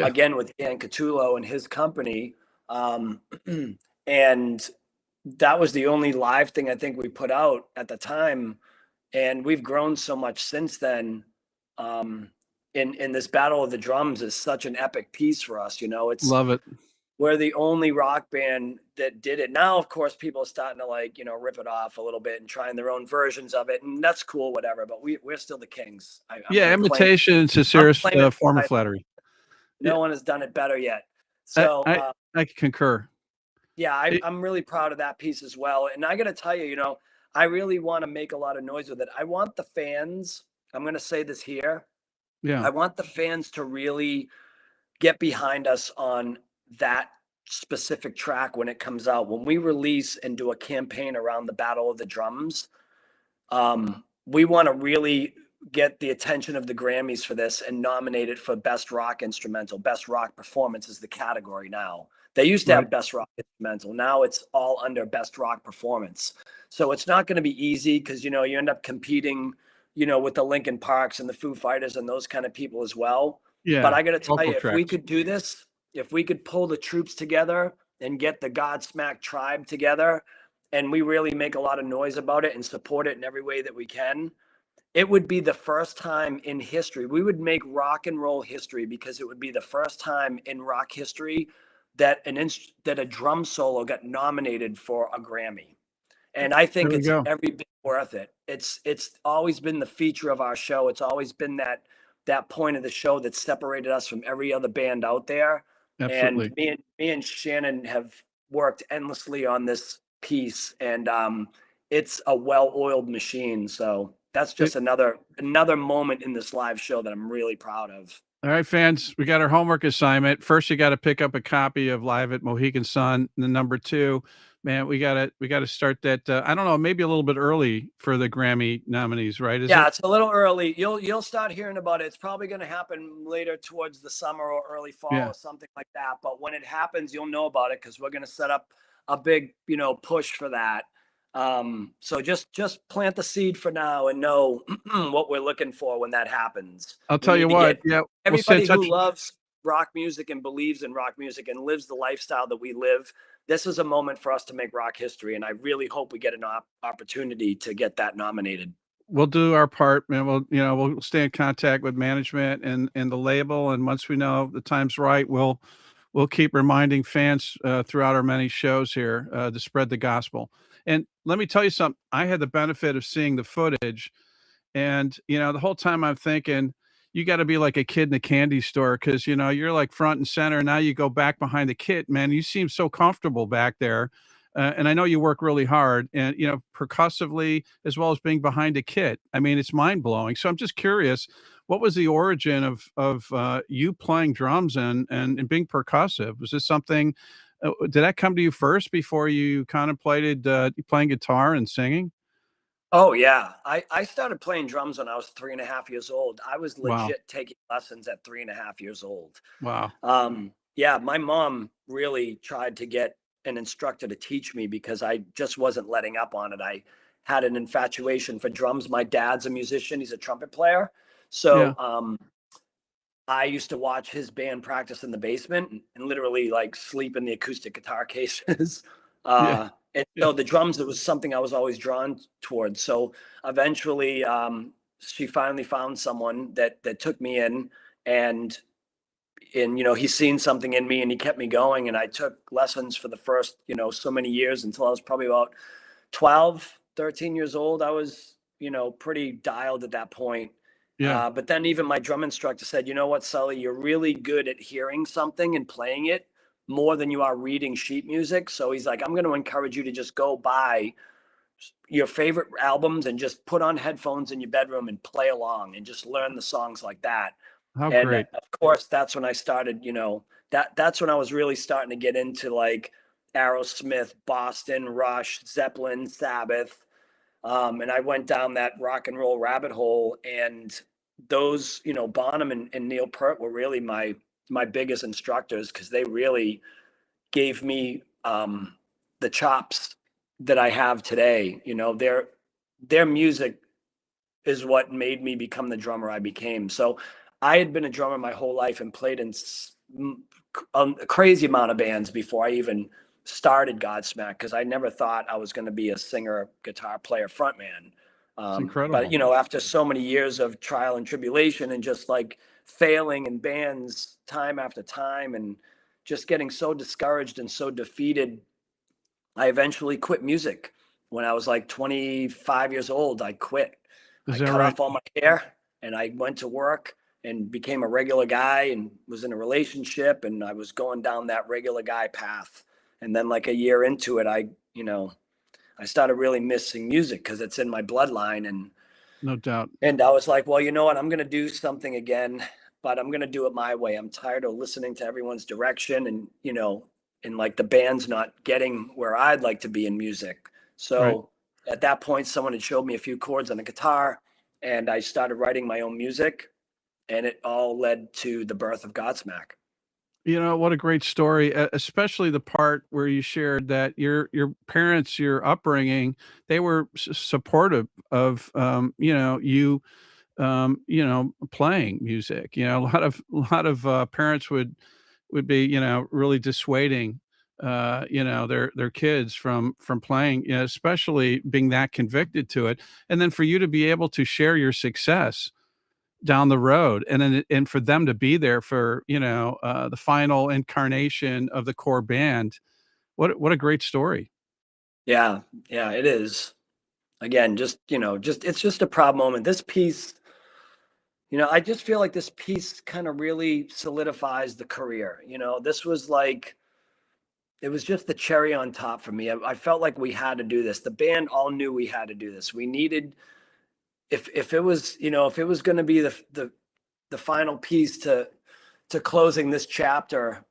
again with Dan Catullo and his company. And that was the only live thing I think we put out at the time. And we've grown so much since then. In this battle of the drums is such an epic piece for us. Love it. We're the only rock band that did it. Now, of course, people are starting to rip it off a little bit and trying their own versions of it. And that's cool, whatever. But we're still the kings. Imitation is a serious form of flattery. No one has done it better yet. So I concur. Yeah, I'm really proud of that piece as well. And I got to tell you, I really want to make a lot of noise with it. I want the fans, I'm going to say this here. Yeah. I want the fans to really get behind us on that specific track when it comes out. When we release and do a campaign around the Battle of the Drums, we want to really get the attention of the Grammys for this and nominate it for Best Rock Instrumental. Best Rock Performance is the category now. They used to have Best Rock Instrumental. Now it's all under Best Rock Performance. So it's not going to be easy because, you end up competing, with the Linkin Parks and the Foo Fighters and those kind of people as well. Yeah. But I got to tell you, tracks. if we could do this, if we could pull the troops together and get the Godsmack tribe together and we really make a lot of noise about it and support it in every way that we can, it would be the first time in history. We would make rock and roll history because it would be the first time in rock history that a drum solo got nominated for a Grammy. And I think it's every bit worth it. It's always been the feature of our show. It's always been that point of the show that separated us from every other band out there. Absolutely. And me and Shannon have worked endlessly on this piece, and it's a well-oiled machine. So that's just another moment in this live show that I'm really proud of. All right, fans, we got our homework assignment. First, you got to pick up a copy of Live at Mohegan Sun. And then number 2, man, we got to start that. I don't know, maybe a little bit early for the Grammy nominees, right? It's a little early. You'll start hearing about it. It's probably going to happen later towards the summer or early fall or something like that. But when it happens, you'll know about it because we're going to set up a big, push for that. So just plant the seed for now and know what we're looking for when that happens. I'll tell you what. Yeah, everybody who loves rock music and believes in rock music and lives the lifestyle that we live, this is a moment for us to make rock history. And I really hope we get an opportunity to get that nominated. We'll do our part, man. We'll stay in contact with management and the label. And once we know the time's right, we'll keep reminding fans throughout our many shows here to spread the gospel. And let me tell you something. I had the benefit of seeing the footage, and the whole time I'm thinking, you got to be like a kid in a candy store because you're like front and center. Now you go back behind the kit, man. You seem so comfortable back there, and I know you work really hard, and percussively as well as being behind a kit. I mean, it's mind blowing. So I'm just curious, what was the origin of you playing drums and being percussive? Was this something? Did that come to you first before you contemplated playing guitar and singing? Oh, yeah. I started playing drums when I was 3.5 years old. I was legit taking lessons at 3.5 years old. Wow. Yeah, my mom really tried to get an instructor to teach me because I just wasn't letting up on it. I had an infatuation for drums. My dad's a musician. He's a trumpet player. So I used to watch his band practice in the basement and literally like sleep in the acoustic guitar cases. And so the drums, it was something I was always drawn towards. So eventually she finally found someone that took me in and he's seen something in me and he kept me going. And I took lessons for the first, so many years until I was probably about 12, 13 years old, I was, pretty dialed at that point. Yeah. But then even my drum instructor said, you know what, Sully, you're really good at hearing something and playing it more than you are reading sheet music. So he's like, I'm going to encourage you to just go buy your favorite albums and just put on headphones in your bedroom and play along and just learn the songs like that. How And great. of course, that's when I started, that's when I was really starting to get into like Aerosmith, Boston, Rush, Zeppelin, Sabbath. And I went down that rock and roll rabbit hole, and those, Bonham and Neil Peart were really my biggest instructors, because they really gave me the chops that I have today. Their music is what made me become the drummer I became. So I had been a drummer my whole life and played in a crazy amount of bands before I even started Godsmack, because I never thought I was going to be a singer, guitar player, frontman. It's incredible. But after so many years of trial and tribulation and just like failing in bands time after time and just getting so discouraged and so defeated, I eventually quit music. When I was like 25 years old, I quit. Is I that cut right? off all my hair and I went to work and became a regular guy and was in a relationship, and I was going down that regular guy path. And then like a year into it, I started really missing music because it's in my bloodline. No doubt. And I was like, well, you know what? I'm going to do something again, but I'm going to do it my way. I'm tired of listening to everyone's direction and, and like the band's not getting where I'd like to be in music. So at that point, someone had showed me a few chords on the guitar, and I started writing my own music, and it all led to the birth of Godsmack. What a great story, especially the part where you shared that your parents, your upbringing, they were supportive of, you, playing music. A lot of parents would be, really dissuading, their kids from playing, especially being that convicted to it. And then for you to be able to share your success down the road, and for them to be there for, the final incarnation of the core band. What a great story. Yeah, it is. Again, it's just a proud moment. This piece, I just feel like this piece kind of really solidifies the career. This was like, it was just the cherry on top for me. I felt like we had to do this. The band all knew we had to do this. We needed, if it was, if it was going to be the final piece to closing this chapter,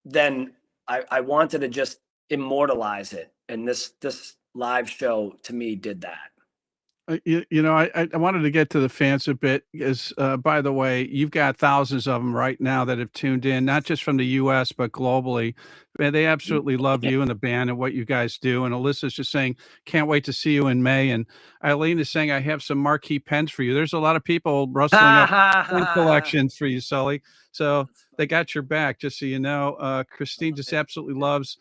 then I wanted to just immortalize it. And this live show to me did that. I wanted to get to the fans a bit, because, by the way, you've got thousands of them right now that have tuned in, not just from the US, but globally. And they absolutely love you and the band and what you guys do. And Alyssa's just saying, can't wait to see you in May. And Eileen is saying, I have some marquee pens for you. There's a lot of people rustling up pen collections for you, Sully. So they got your back, just so you know. Christine just absolutely loves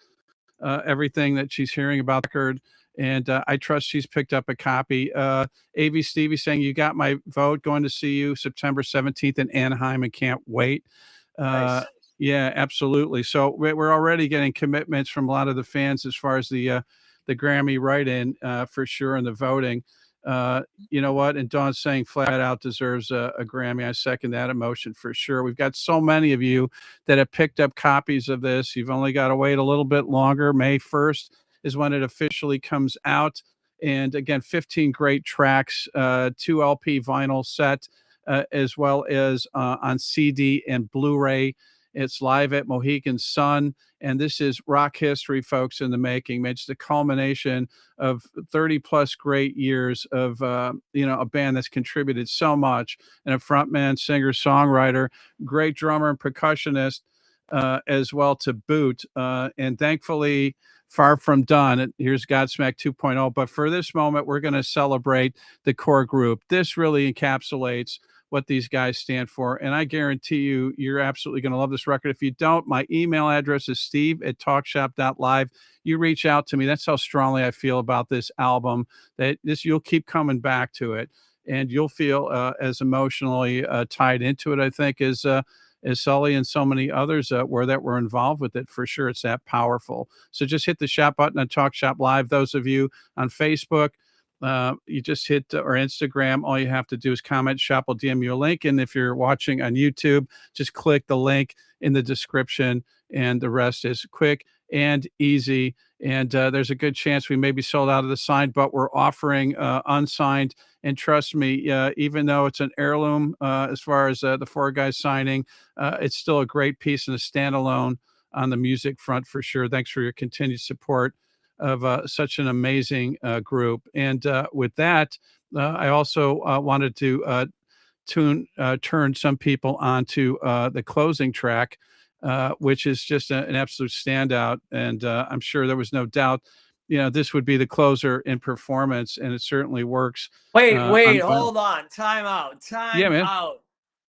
everything that she's hearing about the record. And I trust she's picked up a copy. AV Stevie saying, you got my vote, going to see you September 17th in Anaheim and can't wait. Nice. Yeah, absolutely. So we're already getting commitments from a lot of the fans as far as the Grammy write-in, for sure, and the voting. You know what? And Dawn's saying flat out deserves a Grammy. I second that emotion for sure. We've got so many of you that have picked up copies of this. You've only got to wait a little bit longer. May 1st is when it officially comes out. And again, 15 great tracks, 2 LP vinyl set, as well as on CD and Blu-ray. It's live at Mohegan Sun. And this is rock history, folks, in the making. It's the culmination of 30 plus great years of, a band that's contributed so much, and a frontman, singer, songwriter, great drummer and percussionist, as well to boot. And thankfully, far from done. Here's Godsmack 2.0. But for this moment, we're going to celebrate the core group. This really encapsulates what these guys stand for. And I guarantee you, you're absolutely going to love this record. If you don't, my email address is steve@talkshop.live. You reach out to me. That's how strongly I feel about this album, that you'll keep coming back to it, and you'll feel as emotionally tied into it, I think, as as Sully and so many others were involved with it. For sure, it's that powerful. So just hit the shop button on Talk Shop Live. Those of you on Facebook, you just hit or Instagram. All you have to do is comment. Shop will DM you a link. And if you're watching on YouTube, just click the link in the description, and the rest is quick and easy. And there's a good chance we may be sold out of the signed, but we're offering unsigned. And trust me, even though it's an heirloom as far as the four guys signing, it's still a great piece and a standalone on the music front for sure. Thanks for your continued support of such an amazing group. And with that, I also wanted to turn some people onto the closing track, which is just an absolute standout. And I'm sure there was no doubt, this would be the closer in performance, and it certainly works. Wait, on vinyl. hold on. Time Yeah, man. out.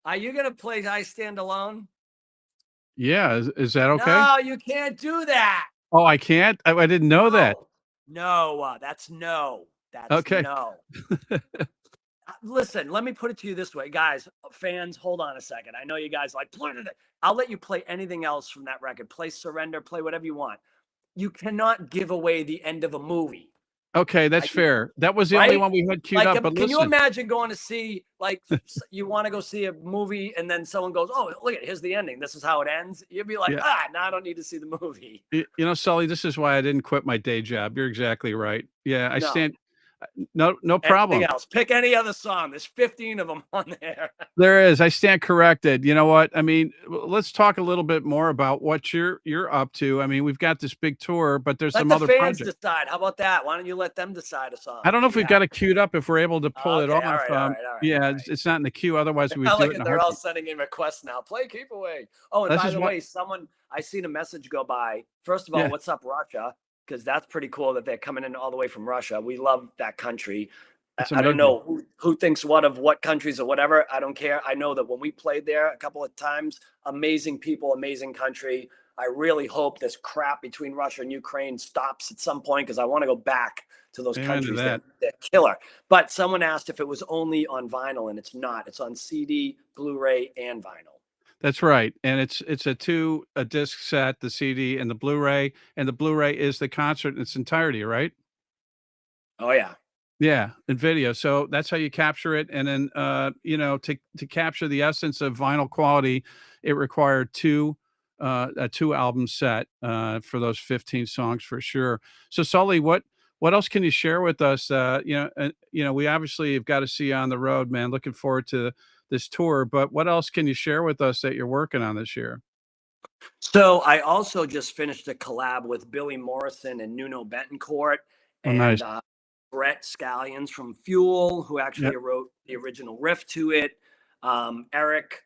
Are you going to play I Stand Alone? Yeah, is that okay? No, you can't do that. Oh, I can't? I didn't know that. No, that's no. That's Okay. no. Listen, let me put it to you this way, guys, fans, hold on a second. I know you guys like, I'll let you play anything else from that record. Play Surrender, play whatever you want. You cannot give away the end of a movie. Okay, that's fair. That was the only one we had queued up. But can you listen, imagine going to see, like, you want to go see a movie and then someone goes, oh, look at, here's the ending. This is how it ends. You'd be like, no, I don't need to see the movie. Sully, this is why I didn't quit my day job. You're exactly right. Yeah, I No. stand. No problem. Anything else? Pick any other song. There's 15 of them on there. There is. I stand corrected. You know what? I mean, let's talk a little bit more about what you're up to. I mean, we've got this big tour, but there's some other Let the fans projects. decide. How about that? Why don't you let them decide a song? I don't know if we've got it queued up, if we're able to pull it off. All right. Yeah, it's not in the queue. Otherwise, we would do it in a They're all heartbeat. sending in requests now. Play Keep Away. Oh, and by the way, I seen a message go by. First of all, what's up, Russia? Because that's pretty cool that they're coming in all the way from Russia. We love that country. I don't know who thinks what of what countries or whatever. I don't care. I know that when we played there a couple of times, amazing people, amazing country. I really hope this crap between Russia and Ukraine stops at some point, because I want to go back to those countries. They're killer. But someone asked if it was only on vinyl, and it's not. It's on CD, Blu-ray, and vinyl. That's right. And it's a disc set, the CD and the Blu-ray. And the Blu-ray is the concert in its entirety, right? Oh, yeah. Yeah, and video. So that's how you capture it. And then, to capture the essence of vinyl quality, it required a 2-album set for those 15 songs for sure. So Sully, what else can you share with us? We obviously have got to see you on the road, man. Looking forward to this tour, but what else can you share with us that you're working on this year? So I also just finished a collab with Billy Morrison and Nuno Betancourt. Oh, nice. Brett Scallions from Fuel, who actually wrote the original riff to it. Eric,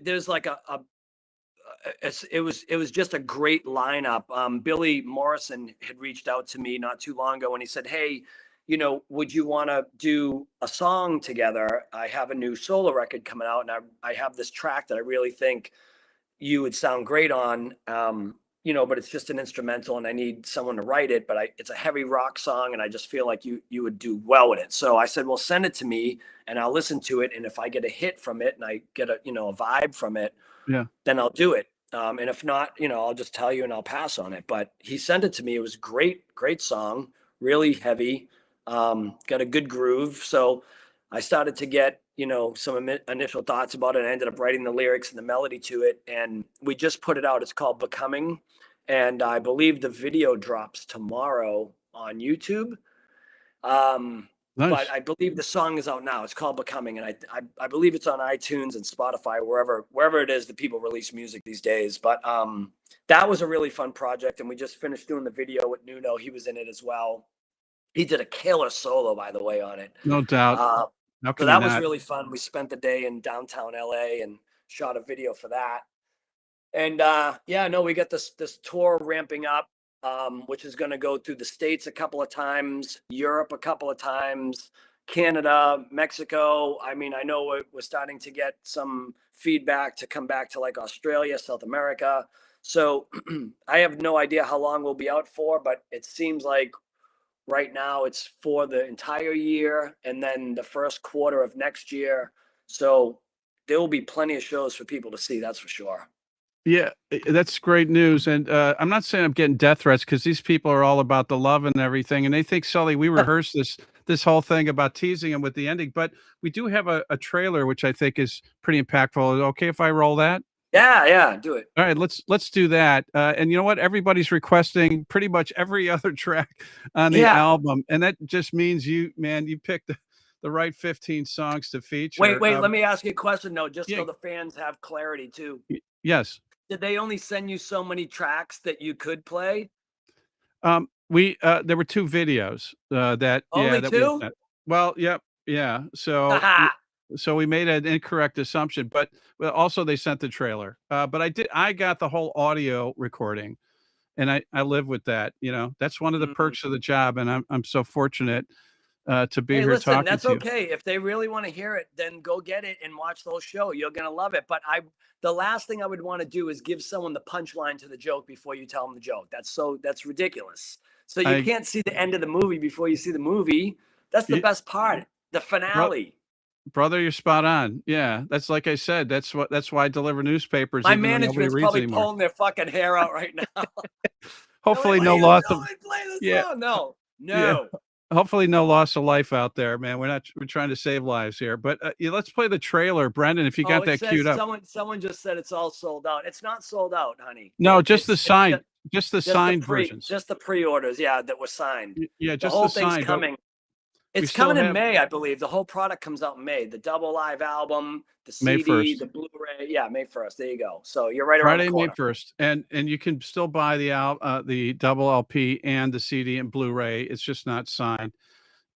there's like it was just a great lineup. Billy Morrison had reached out to me not too long ago, and he said, hey, would you want to do a song together? I have a new solo record coming out, and I have this track that I really think you would sound great on. But it's just an instrumental, and I need someone to write it, but it's a heavy rock song, and I just feel like you would do well with it. So I said, well, send it to me and I'll listen to it. And if I get a hit from it and I get a vibe from it, then I'll do it. And if not, I'll just tell you and I'll pass on it. But he sent it to me. It was great song, really heavy, got a good groove. So I started to get, some initial thoughts about it. I ended up writing the lyrics and the melody to it, and we just put it out. It's called Becoming, and I believe the video drops tomorrow on YouTube. Nice. But I believe the song is out now. It's called Becoming, and I believe it's on iTunes and Spotify, wherever it is that people release music these days. But that was a really fun project, and we just finished doing the video with Nuno. He was in it as well. He did a killer solo, by the way, on it. No doubt. So that was really fun. We spent the day in downtown LA and shot a video for that. And we got this tour ramping up, which is going to go through the States a couple of times, Europe a couple of times, Canada, Mexico. I mean, I know we're starting to get some feedback to come back to like Australia, South America. So I have no idea how long we'll be out for, but it seems like right now it's for the entire year and then the first quarter of next year. So there will be plenty of shows for people to see. That's for sure. Yeah, that's great news. And I'm not saying I'm getting death threats because these people are all about the love and everything, and they think, Sully, we rehearsed this whole thing about teasing them with the ending, but we do have a trailer which I think is pretty impactful. Is it okay if I roll that? Yeah, do it. All right, let's do that. And you know what? Everybody's requesting pretty much every other track on the album, and that just means you picked the right 15 songs to feature. Wait, let me ask you a question though, just yeah. so the fans have clarity too. Yes. Did they only send you so many tracks that you could play? We there were 2 videos that Only that 2? Well, yep, yeah. So we made an incorrect assumption, but also they sent the trailer. But I got the whole audio recording, and I live with that. That's one of the perks of the job, and I'm so fortunate to be Hey, here listen, talking that's to you. okay. If they really want to hear it, then go get it and watch the whole show. You're gonna love it. But the last thing I would want to do is give someone the punchline to the joke before you tell them the joke. That's ridiculous. So you can't see the end of the movie before you see the movie. That's the best part, the finale. Brother, you're spot on. Yeah, that's like I said. That's why I deliver newspapers. My even though nobody management's reads probably anymore. pulling their fucking hair out right now. Hopefully, Like, no loss of play this yeah. song? No. Yeah. Hopefully no loss of life out there, man. We're trying to save lives here. But let's play the trailer, Brendan, if you got that queued up. Someone just said it's all sold out. It's not sold out, honey. No, just the signed versions. Just the pre-orders, that were signed. Yeah, The just whole the thing's signed. coming. It's still coming in have- May, I believe. The whole product comes out in May. The double live album, the May CD, 1st. the Blu-ray. Yeah, May 1st. There you go. So you're right around Friday, the May corner. 1st. And you can still buy the double LP and the CD and Blu-ray. It's just not signed.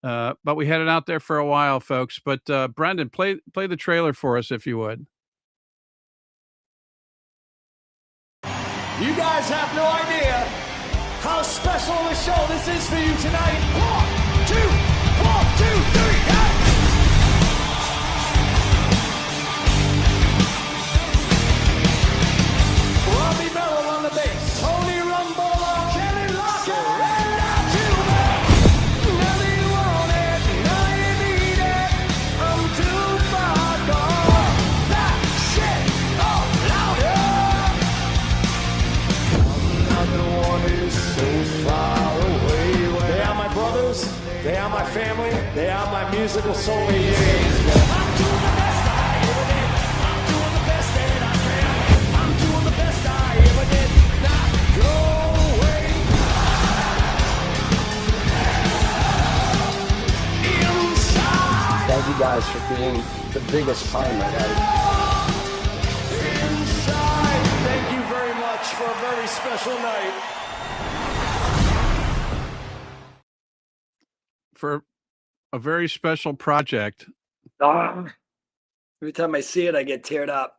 But we had it out there for a while, folks. But Brendan, play the trailer for us if you would. You guys have no idea how special of a show this is for you tonight. 1, 2, 3, go! Robbie Merrill on the bass, Tony Rombola, Shannon, Larkin, and now to the nothing you want it, nothing you need it. I'm too far gone. That shit up louder. Another one is so far away. They are my brothers. They are my family. They are my musical soulmates. I'm doing the best I ever did. I'm doing the best that I can. I'm doing the best I ever did. Not go away. Inside. Thank you guys for being the biggest part of my life. Inside. Thank you very much for a very special night. For a very special project. Every time I see it, I get teared up.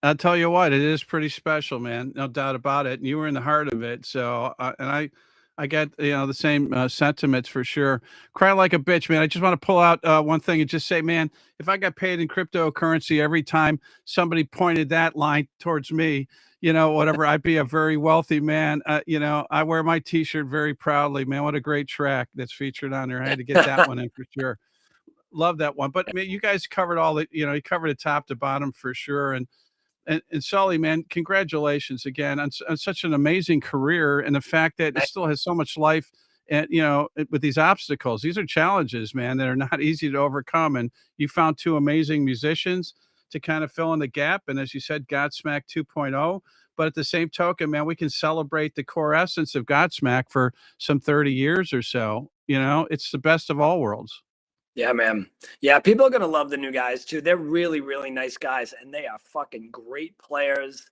I'll tell you what, it is pretty special, man. No doubt about it. And you were in the heart of it. So, and I get, the same sentiments for sure. Cry like a bitch, man. I just want to pull out one thing and just say, man, if I got paid in cryptocurrency every time somebody pointed that line towards me, whatever, I'd be a very wealthy man. I wear my t-shirt very proudly, man. What a great track that's featured on there. I had to get that one in for sure. Love that one. But man, you guys covered all the, you covered it top to bottom for sure. And Sully, man, congratulations again on such an amazing career, and the fact that it still has so much life. And with these obstacles, these are challenges, man, that are not easy to overcome. And you found 2 amazing musicians to kind of fill in the gap. And as you said, Godsmack 2.0. But at the same token, man, we can celebrate the core essence of Godsmack for some 30 years or so. It's the best of all worlds. Yeah, man. Yeah, people are going to love the new guys too. They're really, really nice guys, and they are fucking great players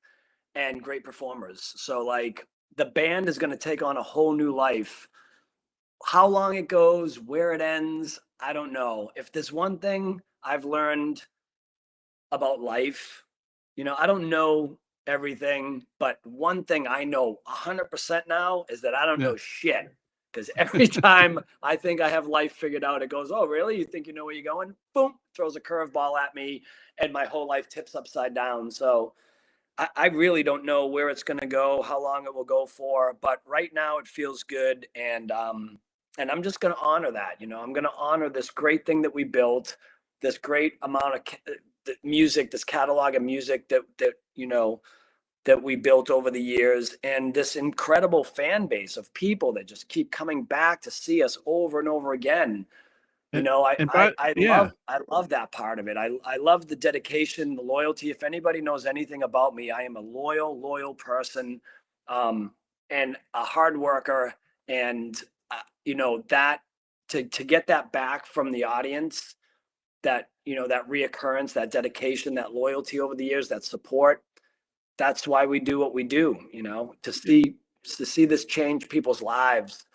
and great performers. So like the band is going to take on a whole new life. How long it goes, where it ends, I don't know. If there's one thing I've learned about life, I don't know everything, but one thing I know 100% now is that I don't know shit. Because every time I think I have life figured out, it goes, oh, really? You think you know where you're going? Boom, throws a curveball at me, and my whole life tips upside down. So I really don't know where it's going to go, how long it will go for. But right now it feels good. And I'm just going to honor that. I'm going to honor this great thing that we built, this great amount of the music, this catalog of music that that we built over the years, and this incredible fan base of people that just keep coming back to see us over and over again. And but I love that part of it. I love the dedication, the loyalty. If anybody knows anything about me, I am a loyal person, and a hard worker. And that to get that back from the audience, that that reoccurrence, that dedication, that loyalty over the years, that support. That's why we do what we do. To see this change people's lives.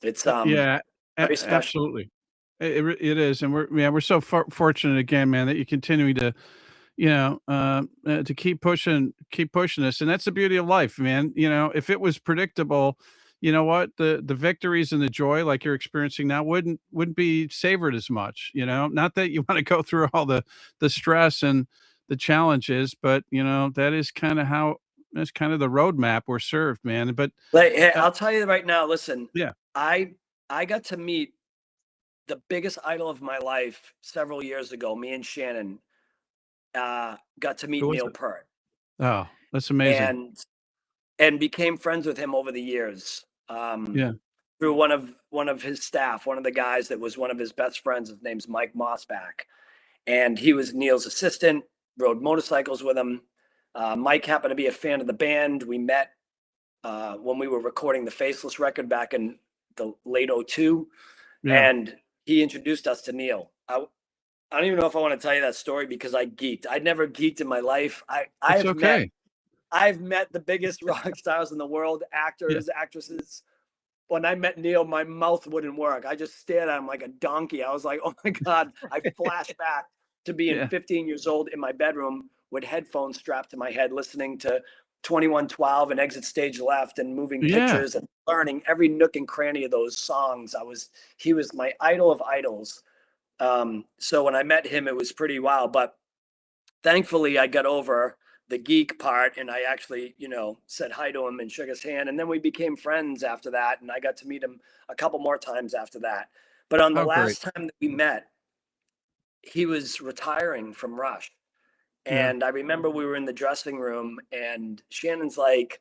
It's yeah, very special. absolutely. It is, and we're so fortunate again, man, that you're continuing to, to keep pushing this, and that's the beauty of life, man. If it was predictable, you know what, the victories and the joy like you're experiencing now wouldn't be savored as much. Not that you want to go through all the stress and the challenges, but that is kind of how that's kind of the roadmap we're served, man. But hey, I'll tell you right now. Listen, yeah, I got to meet the biggest idol of my life several years ago. Me and Shannon got to meet who was Neil it? Peart, Oh, that's amazing. and became friends with him over the years. Yeah, Through one of his staff, one of the guys that was one of his best friends. His name's Mike Mossback, and he was Neil's assistant. Rode motorcycles with him. Mike happened to be a fan of the band. We met when we were recording the Faceless record back in the late '02, yeah. and he introduced us to Neil. I don't even know if I want to tell you that story because I geeked. I'd never geeked in my life. It's okay. I've met the biggest rock stars in the world, actors, actresses. When I met Neil, my mouth wouldn't work. I just stared at him like a donkey. I was like, oh my God. I flashed back to being 15 years old in my bedroom with headphones strapped to my head, listening to 2112 and Exit Stage Left and Moving Pictures, and learning every nook and cranny of those songs. He was my idol of idols. So when I met him, it was pretty wild, but thankfully I got over the geek part, and I actually, said hi to him and shook his hand, and then we became friends after that. And I got to meet him a couple more times after that. But on the last time that we met, he was retiring from Rush. And I remember we were in the dressing room, and Shannon's like,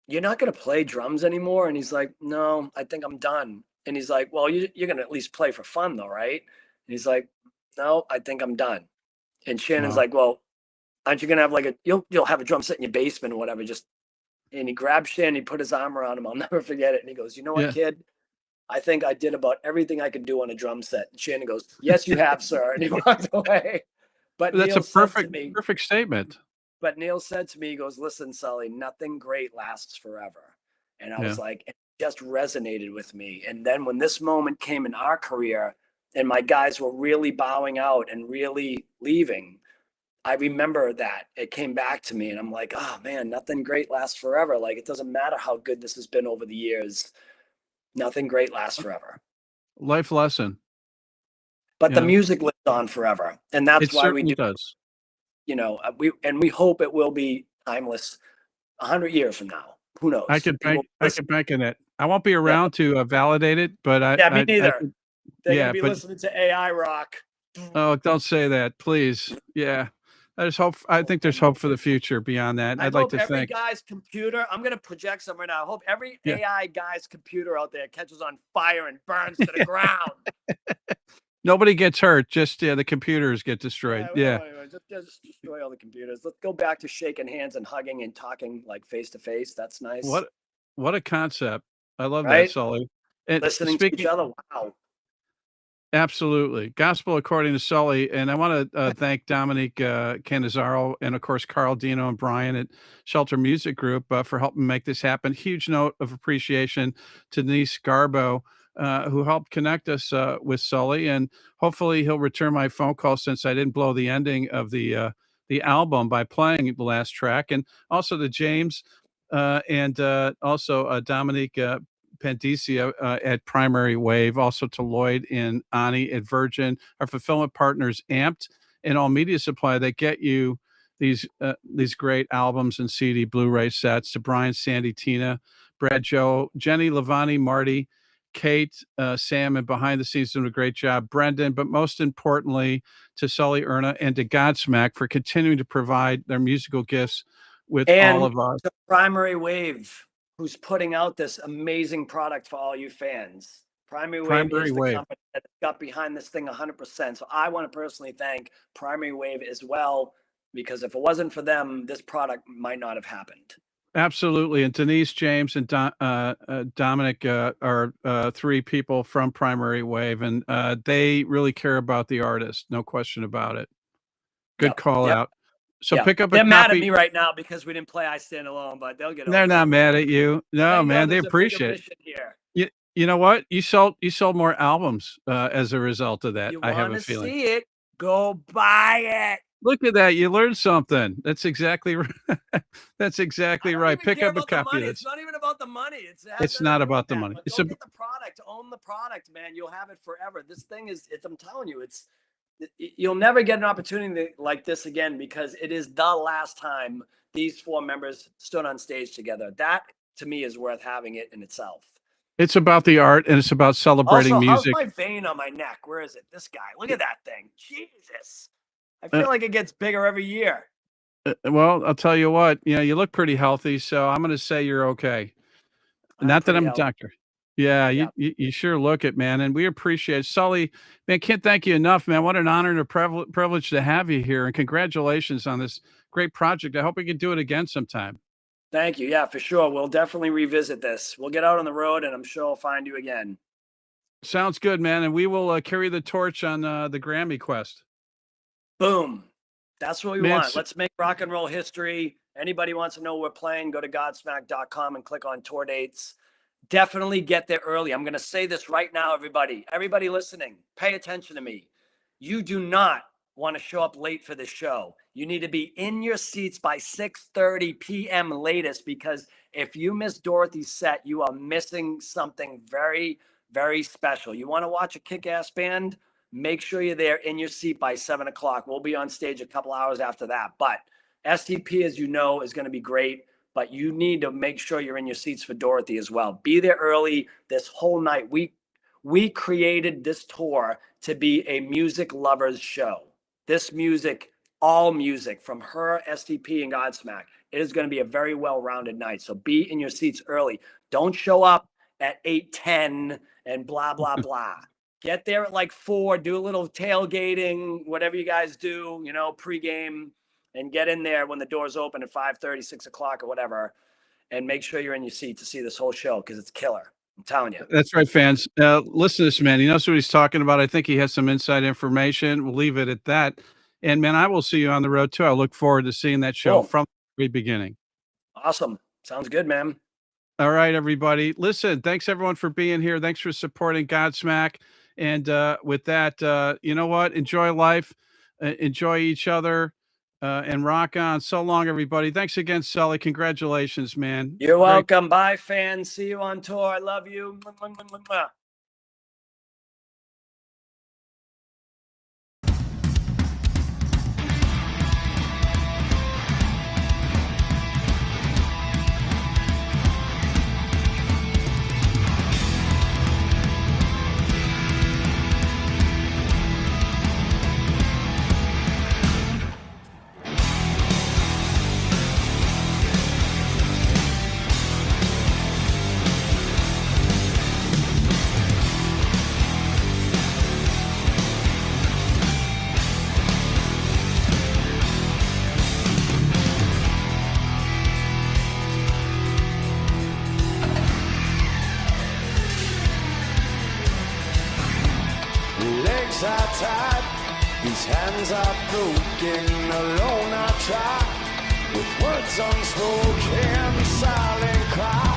"You're not going to play drums anymore?" And he's like, "No, I think I'm done." And he's like, "Well, you're going to at least play for fun though, right?" And he's like, "No, I think I'm done." And Shannon's like, "Well, aren't you going to have you'll have a drum set in your basement or whatever?" And he grabbed Shannon, he put his arm around him. I'll never forget it. And he goes, "You know what, kid? I think I did about everything I could do on a drum set." And Shannon goes, "Yes, you have, sir." And he walked away. But That's Neil a perfect statement. But Neil said to me, he goes, "Listen, Sully, nothing great lasts forever." And I was like, it just resonated with me. And then when this moment came in our career and my guys were really bowing out and really leaving, I remember that it came back to me, and I'm like, oh man, nothing great lasts forever. Like, it doesn't matter how good this has been over the years. Nothing great lasts forever. Life lesson. But the music lives on forever. And that's why we do. It does. We hope it will be timeless 100 years from now. Who knows? I could bank in it. I won't be around to validate it, but me neither. They're going to be listening to AI rock. Oh, don't say that, please. Yeah. I think there's hope for the future beyond that. I'd like to every think. guy's computer, I'm going to project some right now. I hope every AI guy's computer out there catches on fire and burns to the ground. Nobody gets hurt. Just the computers get destroyed. Just destroy all the computers. Let's go back to shaking hands and hugging and talking like face to face. That's nice. What a concept. I love that, Sully. And listening to each other. Wow. Absolutely. Gospel according to Sully. And I want to thank Dominique Canizaro and, of course, Carl Dino and Brian at Shelter Music Group for helping make this happen. Huge note of appreciation to Denise Garbo, who helped connect us with Sully. And hopefully he'll return my phone call, since I didn't blow the ending of the album by playing the last track. And also to James and also Dominique Pandicia at Primary Wave, also to Lloyd and Ani at Virgin, our fulfillment partners Amped and All Media Supply that get you these great albums and CD Blu-ray sets, to Brian, Sandy, Tina, Brad, Joe, Jenny, Lavani, Marty, Kate, Sam, and behind the scenes doing a great job, Brendan, but most importantly to Sully Erna and to Godsmack for continuing to provide their musical gifts with all And of us. to Primary Wave, who's putting out this amazing product for all you fans. Primary Wave Primary is the Wave. company that got behind this thing 100%. So I want to personally thank Primary Wave as well, because if it wasn't for them, this product might not have happened. Absolutely, and Denise, James, and Dominic are 3 people from Primary Wave, and they really care about the artist, no question about it. Good Yep, call yep, out. So yep. pick up a They're mad at copy. me right now because we didn't play I Stand Alone, but they'll get over They're it. not mad at you. No, Thank man, God they there's a bigger appreciate it. mission here. You know what? You sold more albums as a result of that. You I have want a to feeling. see it? Go buy it. Look at that. You learned something. That's exactly right. That's exactly right. Pick up a copy of this. It's not even about the money. It's not about the money. It's get the product. Own the product, man. You'll have it forever. This thing is. I'm telling you, you'll never get an opportunity like this again, because it is the last time these 4 members stood on stage together. That to me is worth having it in itself. It's about the art, and it's about celebrating Also, music. how's my vein on my neck? Where is it? This guy. Look at that thing. Jesus. I feel like it gets bigger every year. Well, I'll tell you what, you look pretty healthy, so I'm going to say you're okay. Not that I'm a doctor. Yeah, you sure look it, man, and we appreciate it. Sully, man, can't thank you enough, man. What an honor and a privilege to have you here, and congratulations on this great project. I hope we can do it again sometime. Thank you. Yeah, for sure. We'll definitely revisit this. We'll get out on the road, and I'm sure I'll find you again. Sounds good, man, and we will carry the torch on the Grammy quest. Boom. That's what we want. Let's make rock and roll history. Anybody wants to know we're playing, go to Godsmack.com and click on tour dates. Definitely get there early. I'm going to say this right now, everybody. Everybody listening, pay attention to me. You do not want to show up late for this show. You need to be in your seats by 6:30 p.m. latest, because if you miss Dorothy's set, you are missing something very, very special. You want to watch a kick-ass band? Make sure you're there in your seat by 7 o'clock. We'll be on stage a couple hours after that. But STP, as you know, is going to be great. But you need to make sure you're in your seats for Dorothy as well. Be there early this whole night. We created this tour to be a music lovers show. This music, all music from her, STP, and Godsmack. It is going to be a very well-rounded night. So be in your seats early. Don't show up at 8:10 and blah, blah, blah. Get there at like 4, do a little tailgating, whatever you guys do, pregame, and get in there when the doors open at 5:30, 6 o'clock or whatever, and make sure you're in your seat to see this whole show, because it's killer. I'm telling you. That's right, fans. Listen to this man. He knows what he's talking about. I think he has some inside information. We'll leave it at that. And, man, I will see you on the road, too. I look forward to seeing that show from the very beginning. Awesome. Sounds good, man. All right, everybody. Listen, thanks, everyone, for being here. Thanks for supporting Godsmack. And with that, you know what? Enjoy life. Enjoy each other. And rock on. So long, everybody. Thanks again, Sully. Congratulations, man. You're welcome. Bye, fans. See you on tour. I love you. Legs are tied, these hands are broken. Alone I try, with words unspoken, silent cry.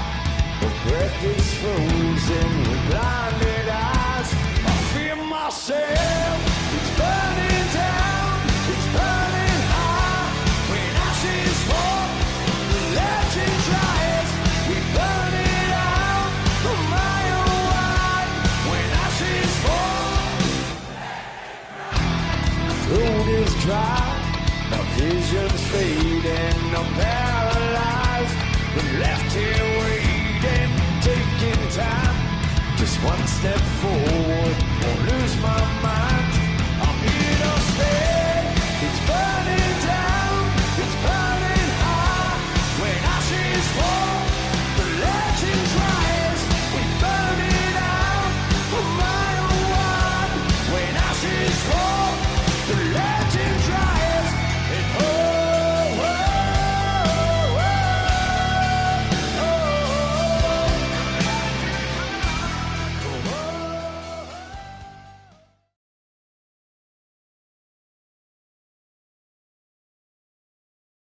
The breath is frozen with blinded eyes. I feel myself, it's burning down, it's burning high. When ashes fall, the legend dries. We burn it out, a mile wide. When ashes fall, road is dry, my vision's fading, I'm paralyzed, been left here waiting, taking time to One step forward, won't lose my mind.